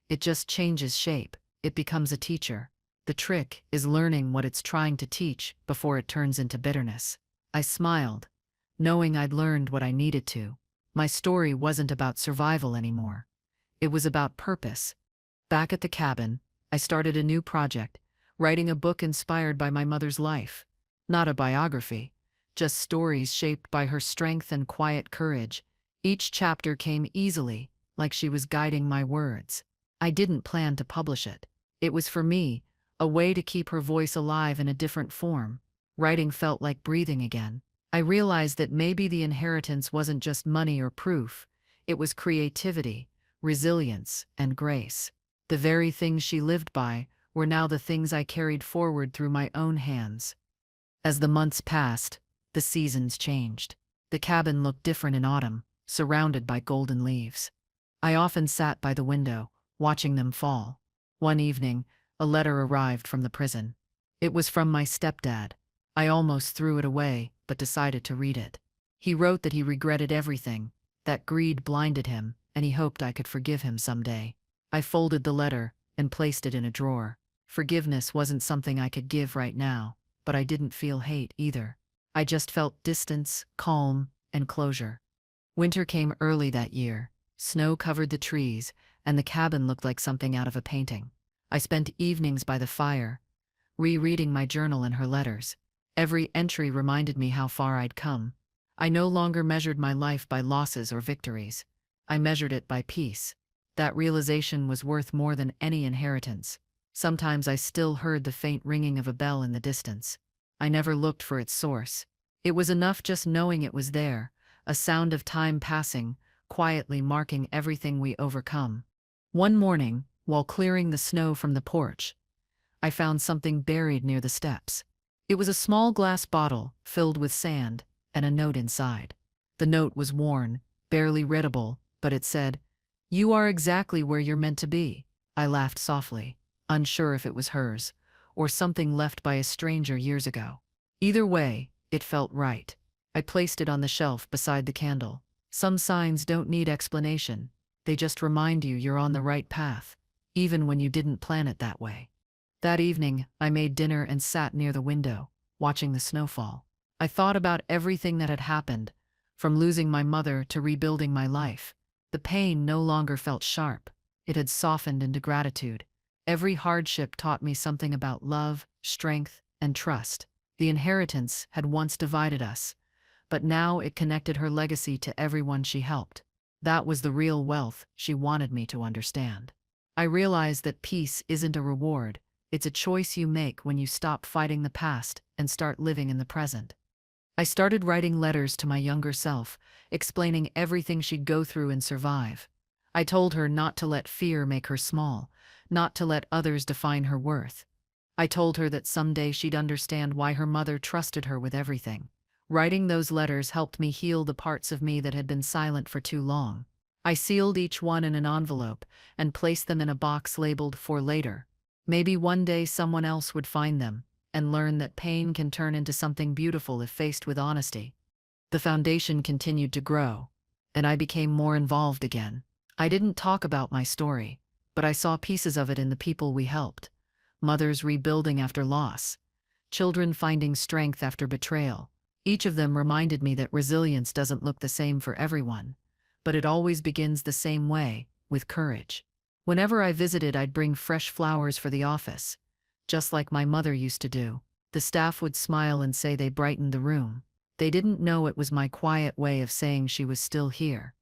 It just changes shape. It becomes a teacher. The trick is learning what it's trying to teach before it turns into bitterness. I smiled, knowing I'd learned what I needed to. My story wasn't about survival anymore. It was about purpose. Back at the cabin, I started a new project, writing a book inspired by my mother's life. Not a biography, just stories shaped by her strength and quiet courage. Each chapter came easily, like she was guiding my words. I didn't plan to publish it. It was for me, a way to keep her voice alive in a different form. Writing felt like breathing again. I realized that maybe the inheritance wasn't just money or proof. It was creativity, resilience, and grace. The very things she lived by were now the things I carried forward through my own hands. As the months passed, the seasons changed. The cabin looked different in autumn, surrounded by golden leaves. I often sat by the window, watching them fall. One evening, a letter arrived from the prison. It was from my stepdad. I almost threw it away, but decided to read it. He wrote that he regretted everything, that greed blinded him, and he hoped I could forgive him someday. I folded the letter and placed it in a drawer. Forgiveness wasn't something I could give right now, but I didn't feel hate either. I just felt distance, calm, and closure. Winter came early that year. Snow covered the trees, and the cabin looked like something out of a painting. I spent evenings by the fire, rereading my journal and her letters. Every entry reminded me how far I'd come. I no longer measured my life by losses or victories. I measured it by peace. That realization was worth more than any inheritance. Sometimes I still heard the faint ringing of a bell in the distance. I never looked for its source. It was enough just knowing it was there, a sound of time passing, quietly marking everything we overcome. One morning, while clearing the snow from the porch, I found something buried near the steps. It was a small glass bottle filled with sand and a note inside. The note was worn, barely readable, but it said, "You are exactly where you're meant to be." I laughed softly, unsure if it was hers, or something left by a stranger years ago. Either way, it felt right. I placed it on the shelf beside the candle. Some signs don't need explanation. They just remind you you're on the right path, even when you didn't plan it that way. That evening, I made dinner and sat near the window, watching the snowfall. I thought about everything that had happened, from losing my mother to rebuilding my life. The pain no longer felt sharp. It had softened into gratitude. Every hardship taught me something about love, strength, and trust. The inheritance had once divided us, but now it connected her legacy to everyone she helped. That was the real wealth she wanted me to understand. I realized that peace isn't a reward. It's a choice you make when you stop fighting the past and start living in the present. I started writing letters to my younger self, explaining everything she'd go through and survive. I told her not to let fear make her small, not to let others define her worth. I told her that someday she'd understand why her mother trusted her with everything. Writing those letters helped me heal the parts of me that had been silent for too long. I sealed each one in an envelope and placed them in a box labeled "For Later." Maybe one day someone else would find them and learn that pain can turn into something beautiful if faced with honesty. The foundation continued to grow, and I became more involved again. I didn't talk about my story, but I saw pieces of it in the people we helped. Mothers rebuilding after loss, children finding strength after betrayal. Each of them reminded me that resilience doesn't look the same for everyone, but it always begins the same way, with courage. Whenever I visited, I'd bring fresh flowers for the office, just like my mother used to do. The staff would smile and say they brightened the room. They didn't know it was my quiet way of saying she was still here.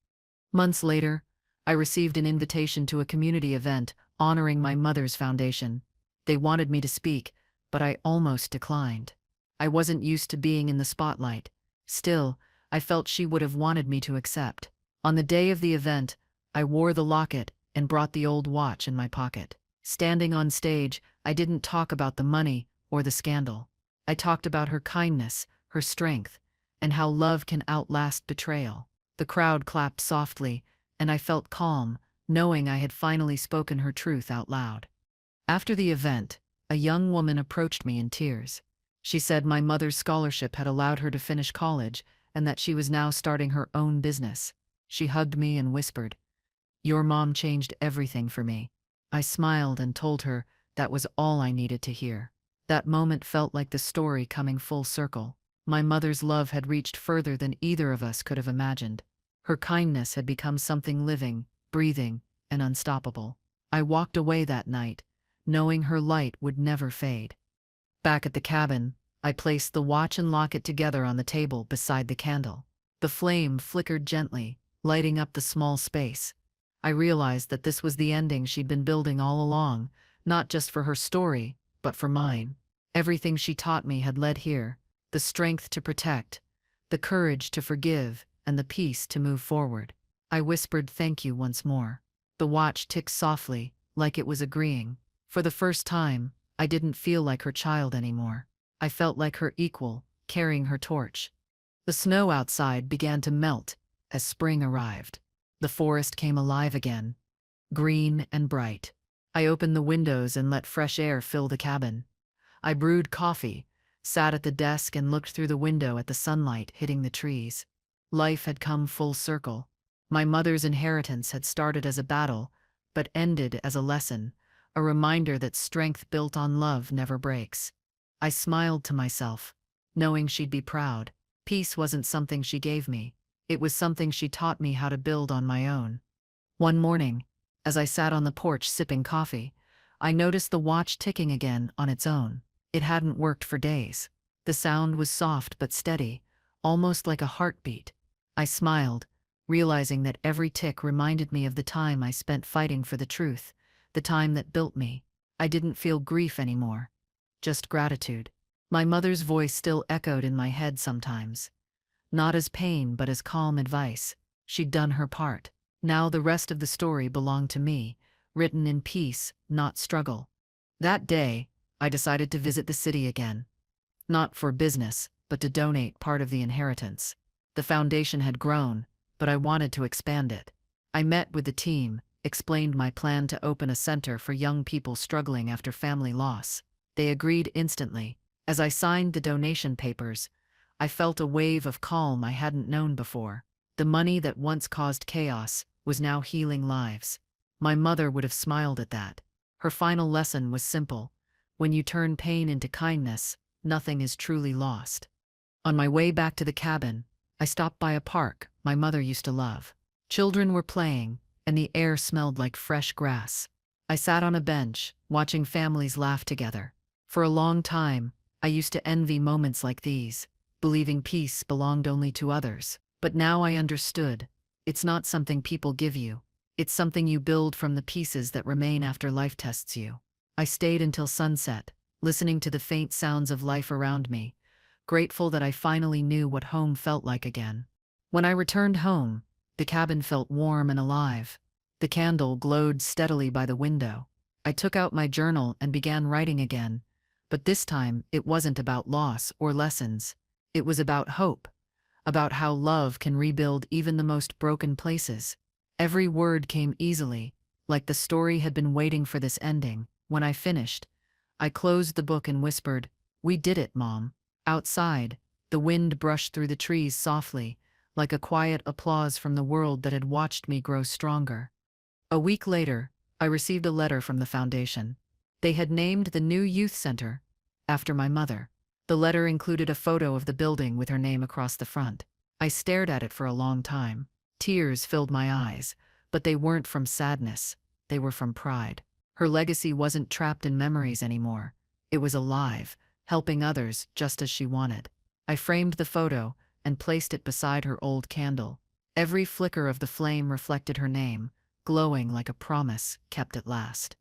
Months later, I received an invitation to a community event honoring my mother's foundation. They wanted me to speak, but I almost declined. I wasn't used to being in the spotlight. Still, I felt she would have wanted me to accept. On the day of the event, I wore the locket and brought the old watch in my pocket. Standing on stage, I didn't talk about the money or the scandal. I talked about her kindness, her strength, and how love can outlast betrayal. The crowd clapped softly, and I felt calm, knowing I had finally spoken her truth out loud. After the event, a young woman approached me in tears. She said my mother's scholarship had allowed her to finish college and that she was now starting her own business. She hugged me and whispered, "Your mom changed everything for me." I smiled and told her that was all I needed to hear. That moment felt like the story coming full circle. My mother's love had reached further than either of us could have imagined. Her kindness had become something living, breathing, and unstoppable. I walked away that night, knowing her light would never fade. Back at the cabin, I placed the watch and locket together on the table beside the candle. The flame flickered gently, lighting up the small space. I realized that this was the ending she'd been building all along, not just for her story, but for mine. Everything she taught me had led here: the strength to protect, the courage to forgive, and the peace to move forward. I whispered thank you once more. The watch ticked softly, like it was agreeing. For the first time, I didn't feel like her child anymore. I felt like her equal, carrying her torch. The snow outside began to melt as spring arrived. The forest came alive again, green and bright. I opened the windows and let fresh air fill the cabin. I brewed coffee, sat at the desk and looked through the window at the sunlight hitting the trees. Life had come full circle. My mother's inheritance had started as a battle, but ended as a lesson, a reminder that strength built on love never breaks. I smiled to myself, knowing she'd be proud. Peace wasn't something she gave me. It was something she taught me how to build on my own. One morning, as I sat on the porch sipping coffee, I noticed the watch ticking again on its own. It hadn't worked for days. The sound was soft but steady, almost like a heartbeat. I smiled, realizing that every tick reminded me of the time I spent fighting for the truth, the time that built me. I didn't feel grief anymore, just gratitude. My mother's voice still echoed in my head sometimes. Not as pain, but as calm advice. She'd done her part. Now the rest of the story belonged to me, written in peace, not struggle. That day, I decided to visit the city again. Not for business, but to donate part of the inheritance. The foundation had grown, but I wanted to expand it. I met with the team, explained my plan to open a center for young people struggling after family loss. They agreed instantly. As I signed the donation papers, I felt a wave of calm I hadn't known before. The money that once caused chaos was now healing lives. My mother would have smiled at that. Her final lesson was simple: when you turn pain into kindness, nothing is truly lost. On my way back to the cabin, I stopped by a park my mother used to love. Children were playing, and the air smelled like fresh grass. I sat on a bench, watching families laugh together. For a long time, I used to envy moments like these, believing peace belonged only to others. But now I understood. It's not something people give you. It's something you build from the pieces that remain after life tests you. I stayed until sunset, listening to the faint sounds of life around me, grateful that I finally knew what home felt like again. When I returned home, the cabin felt warm and alive. The candle glowed steadily by the window. I took out my journal and began writing again, but this time it wasn't about loss or lessons. It was about hope, about how love can rebuild even the most broken places. Every word came easily, like the story had been waiting for this ending. When I finished, I closed the book and whispered, "We did it, Mom." Outside, the wind brushed through the trees softly, like a quiet applause from the world that had watched me grow stronger. A week later, I received a letter from the foundation. They had named the new youth center after my mother. The letter included a photo of the building with her name across the front. I stared at it for a long time. Tears filled my eyes, but they weren't from sadness. They were from pride. Her legacy wasn't trapped in memories anymore. It was alive, helping others just as she wanted. I framed the photo and placed it beside her old candle. Every flicker of the flame reflected her name, glowing like a promise kept at last.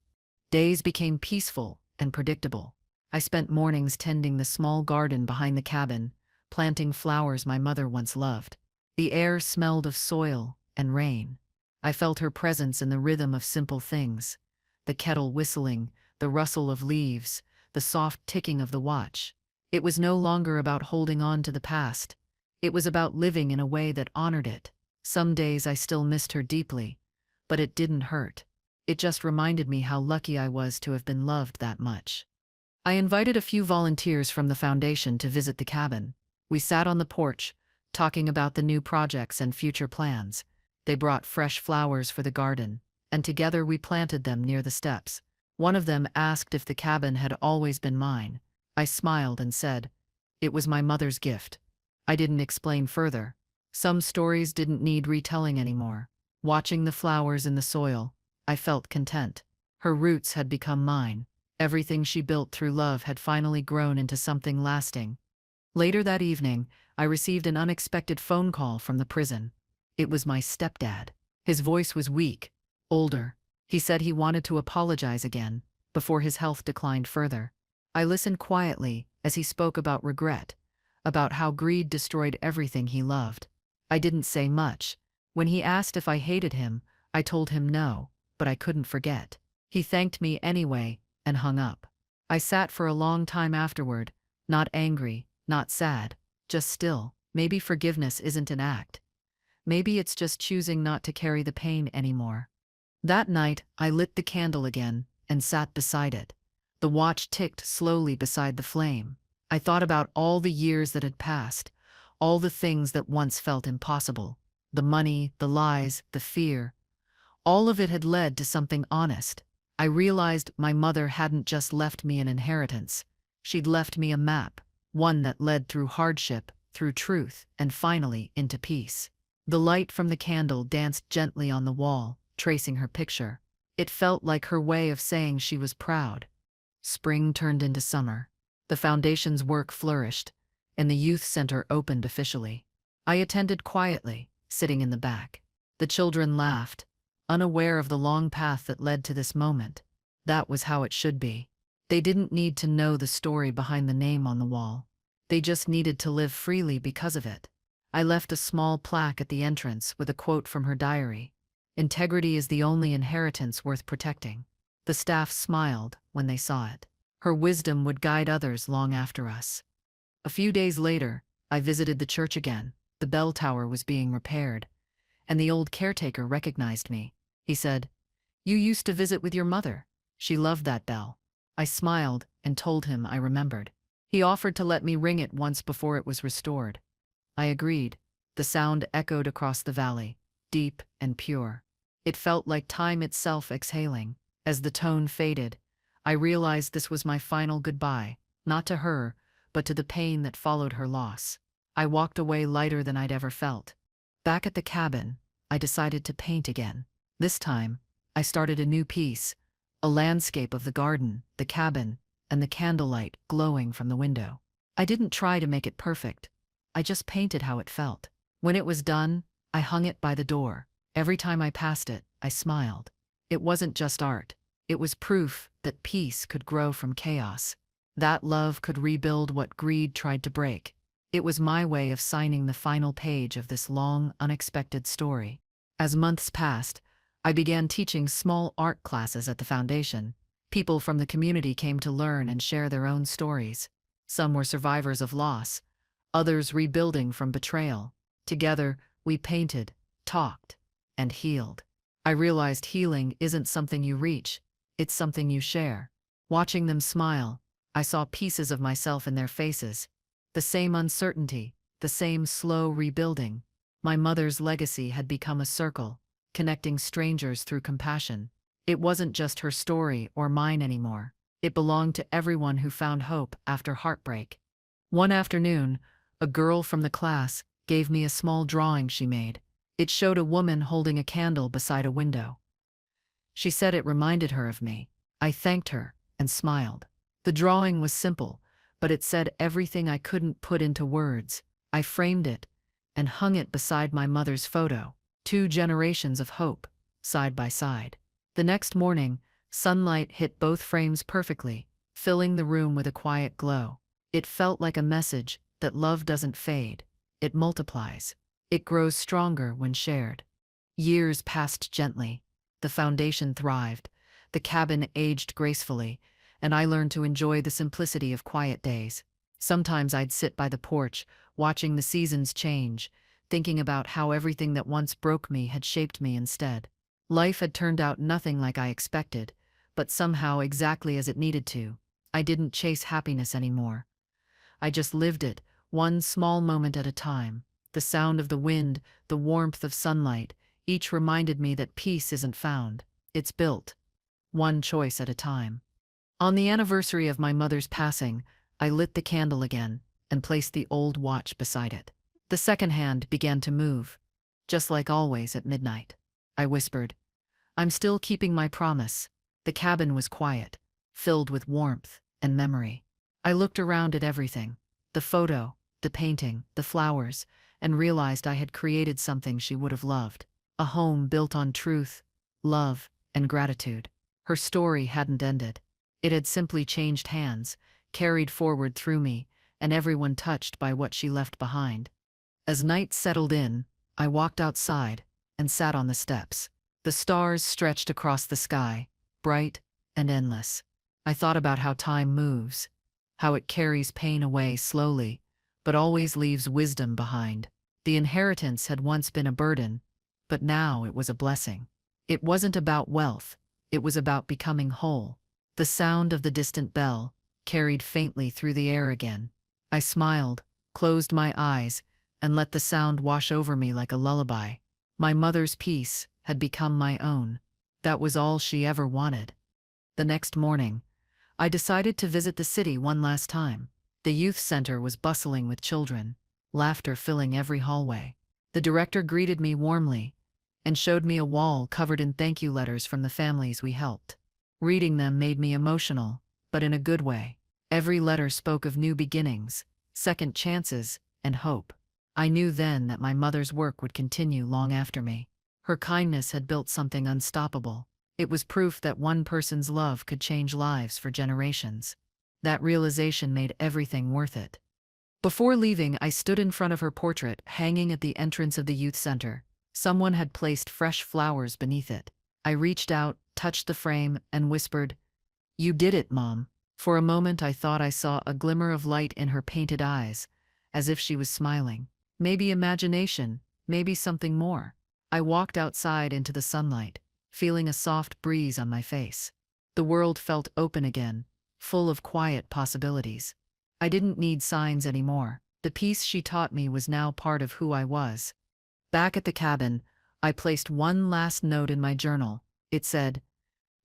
Days became peaceful and predictable. I spent mornings tending the small garden behind the cabin, planting flowers my mother once loved. The air smelled of soil and rain. I felt her presence in the rhythm of simple things: the kettle whistling, the rustle of leaves, the soft ticking of the watch. It was no longer about holding on to the past. It was about living in a way that honored it. Some days I still missed her deeply, but it didn't hurt. It just reminded me how lucky I was to have been loved that much. I invited a few volunteers from the foundation to visit the cabin. We sat on the porch, talking about the new projects and future plans. They brought fresh flowers for the garden, and together we planted them near the steps. One of them asked if the cabin had always been mine. I smiled and said, "It was my mother's gift." I didn't explain further. Some stories didn't need retelling anymore. Watching the flowers in the soil, I felt content. Her roots had become mine. Everything she built through love had finally grown into something lasting. Later that evening, I received an unexpected phone call from the prison. It was my stepdad. His voice was weak, older. He said he wanted to apologize again, before his health declined further. I listened quietly as he spoke about regret, about how greed destroyed everything he loved. I didn't say much. When he asked if I hated him, I told him no, but I couldn't forget. He thanked me anyway and hung up. I sat for a long time afterward, not angry, not sad, just still. Maybe forgiveness isn't an act. Maybe it's just choosing not to carry the pain anymore. That night, I lit the candle again and sat beside it. The watch ticked slowly beside the flame. I thought about all the years that had passed, all the things that once felt impossible. The money, the lies, the fear. All of it had led to something honest. I realized my mother hadn't just left me an inheritance. She'd left me a map, one that led through hardship, through truth, and finally into peace. The light from the candle danced gently on the wall, tracing her picture. It felt like her way of saying she was proud. Spring turned into summer. The foundation's work flourished, and the youth center opened officially. I attended quietly, sitting in the back. The children laughed, unaware of the long path that led to this moment. That was how it should be. They didn't need to know the story behind the name on the wall. They just needed to live freely because of it. I left a small plaque at the entrance with a quote from her diary. "Integrity is the only inheritance worth protecting." The staff smiled when they saw it. Her wisdom would guide others long after us. A few days later, I visited the church again. The bell tower was being repaired, and the old caretaker recognized me. He said, "You used to visit with your mother. She loved that bell." I smiled and told him I remembered. He offered to let me ring it once before it was restored. I agreed. The sound echoed across the valley, deep and pure. It felt like time itself exhaling. As the tone faded, I realized this was my final goodbye, not to her, but to the pain that followed her loss. I walked away lighter than I'd ever felt. Back at the cabin, I decided to paint again. This time, I started a new piece, a landscape of the garden, the cabin, and the candlelight glowing from the window. I didn't try to make it perfect. I just painted how it felt. When it was done, I hung it by the door. Every time I passed it, I smiled. It wasn't just art. It was proof that peace could grow from chaos, that love could rebuild what greed tried to break. It was my way of signing the final page of this long, unexpected story. As months passed, I began teaching small art classes at the foundation. People from the community came to learn and share their own stories. Some were survivors of loss, others rebuilding from betrayal. Together, we painted, talked, and healed. I realized healing isn't something you reach, it's something you share. Watching them smile, I saw pieces of myself in their faces. The same uncertainty, the same slow rebuilding. My mother's legacy had become a circle, connecting strangers through compassion. It wasn't just her story or mine anymore. It belonged to everyone who found hope after heartbreak. One afternoon, a girl from the class gave me a small drawing she made. It showed a woman holding a candle beside a window. She said it reminded her of me. I thanked her and smiled. The drawing was simple, but it said everything I couldn't put into words. I framed it and hung it beside my mother's photo, 2 generations of hope, side by side. The next morning, sunlight hit both frames perfectly, filling the room with a quiet glow. It felt like a message that love doesn't fade, it multiplies. It grows stronger when shared. Years passed gently. The foundation thrived. The cabin aged gracefully, and I learned to enjoy the simplicity of quiet days. Sometimes I'd sit by the porch, watching the seasons change, thinking about how everything that once broke me had shaped me instead. Life had turned out nothing like I expected, but somehow exactly as it needed to. I didn't chase happiness anymore. I just lived it, one small moment at a time. The sound of the wind, the warmth of sunlight, each reminded me that peace isn't found, it's built, one choice at a time. On the anniversary of my mother's passing, I lit the candle again and placed the old watch beside it. The second hand began to move, just like always at midnight. I whispered, "I'm still keeping my promise." The cabin was quiet, filled with warmth and memory. I looked around at everything, the photo, the painting, the flowers, and realized I had created something she would have loved. A home built on truth, love, and gratitude. Her story hadn't ended. It had simply changed hands, carried forward through me, and everyone touched by what she left behind. As night settled in, I walked outside and sat on the steps. The stars stretched across the sky, bright and endless. I thought about how time moves, how it carries pain away slowly, but always leaves wisdom behind. The inheritance had once been a burden, but now it was a blessing. It wasn't about wealth, it was about becoming whole. The sound of the distant bell carried faintly through the air again. I smiled, closed my eyes, and let the sound wash over me like a lullaby. My mother's peace had become my own. That was all she ever wanted. The next morning, I decided to visit the city one last time. The youth center was bustling with children, laughter filling every hallway. The director greeted me warmly and showed me a wall covered in thank you letters from the families we helped. Reading them made me emotional, but in a good way. Every letter spoke of new beginnings, second chances, and hope. I knew then that my mother's work would continue long after me. Her kindness had built something unstoppable. It was proof that one person's love could change lives for generations. That realization made everything worth it. Before leaving, I stood in front of her portrait, hanging at the entrance of the youth center. Someone had placed fresh flowers beneath it. I reached out, touched the frame, and whispered, "You did it, Mom." For a moment I thought I saw a glimmer of light in her painted eyes, as if she was smiling. Maybe imagination, maybe something more. I walked outside into the sunlight, feeling a soft breeze on my face. The world felt open again, full of quiet possibilities. I didn't need signs anymore. The peace she taught me was now part of who I was. Back at the cabin, I placed one last note in my journal. It said,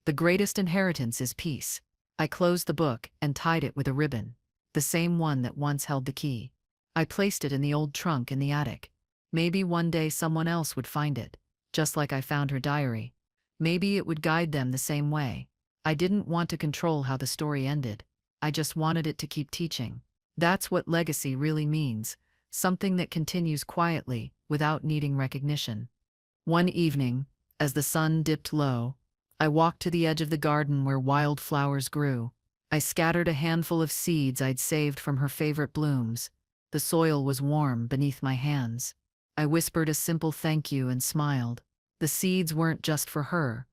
"The greatest inheritance is peace." I closed the book and tied it with a ribbon, the same one that once held the key. I placed it in the old trunk in the attic. Maybe one day someone else would find it, just like I found her diary. Maybe it would guide them the same way. I didn't want to control how the story ended. I just wanted it to keep teaching. That's what legacy really means, something that continues quietly, without needing recognition. One evening, as the sun dipped low, I walked to the edge of the garden where wild flowers grew. I scattered a handful of seeds I'd saved from her favorite blooms. The soil was warm beneath my hands. I whispered a simple thank you and smiled. The seeds weren't just for her.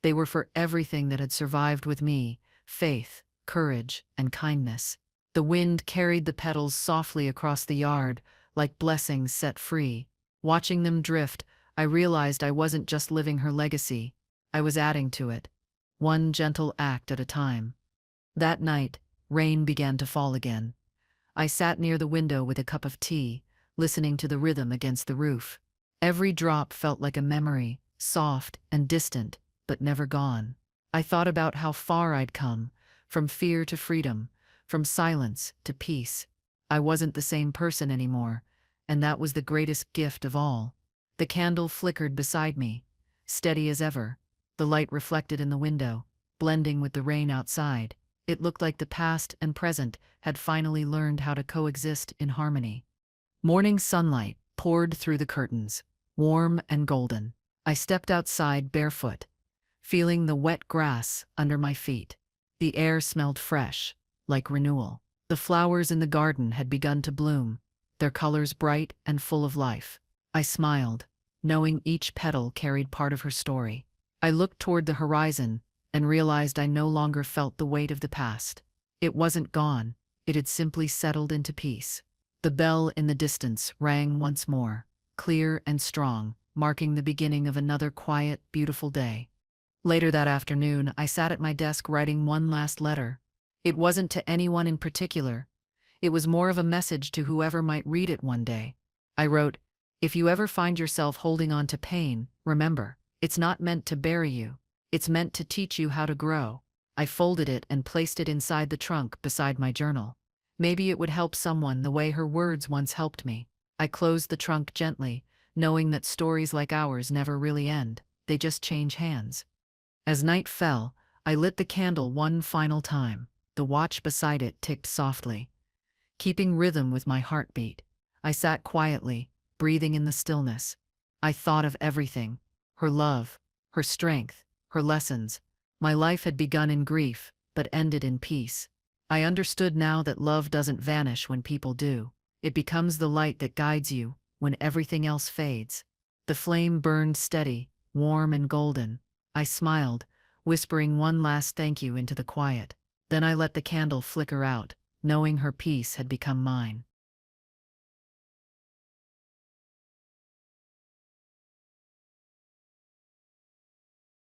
They were for everything that had survived with me: faith, courage, and kindness. The wind carried the petals softly across the yard, like blessings set free. Watching them drift, I realized I wasn't just living her legacy. I was adding to it, one gentle act at a time. That night, rain began to fall again. I sat near the window with a cup of tea, listening to the rhythm against the roof. Every drop felt like a memory, soft and distant, but never gone. I thought about how far I'd come, from fear to freedom, from silence to peace. I wasn't the same person anymore, and that was the greatest gift of all. The candle flickered beside me, steady as ever. The light reflected in the window, blending with the rain outside. It looked like the past and present had finally learned how to coexist in harmony. Morning sunlight poured through the curtains, warm and golden. I stepped outside barefoot, feeling the wet grass under my feet. The air smelled fresh, like renewal. The flowers in the garden had begun to bloom, their colors bright and full of life. I smiled, knowing each petal carried part of her story. I looked toward the horizon and realized I no longer felt the weight of the past. It wasn't gone, it had simply settled into peace. The bell in the distance rang once more, clear and strong, marking the beginning of another quiet, beautiful day. Later that afternoon, I sat at my desk writing one last letter. It wasn't to anyone in particular. It was more of a message to whoever might read it one day. I wrote, "If you ever find yourself holding on to pain, remember, it's not meant to bury you. It's meant to teach you how to grow." I folded it and placed it inside the trunk beside my journal. Maybe it would help someone the way her words once helped me. I closed the trunk gently, knowing that stories like ours never really end, they just change hands. As night fell, I lit the candle one final time. The watch beside it ticked softly, keeping rhythm with my heartbeat. I sat quietly, breathing in the stillness. I thought of everything: her love, her strength, her lessons. My life had begun in grief, but ended in peace. I understood now that love doesn't vanish when people do. It becomes the light that guides you when everything else fades. The flame burned steady, warm and golden. I smiled, whispering one last thank you into the quiet. Then I let the candle flicker out, knowing her peace had become mine.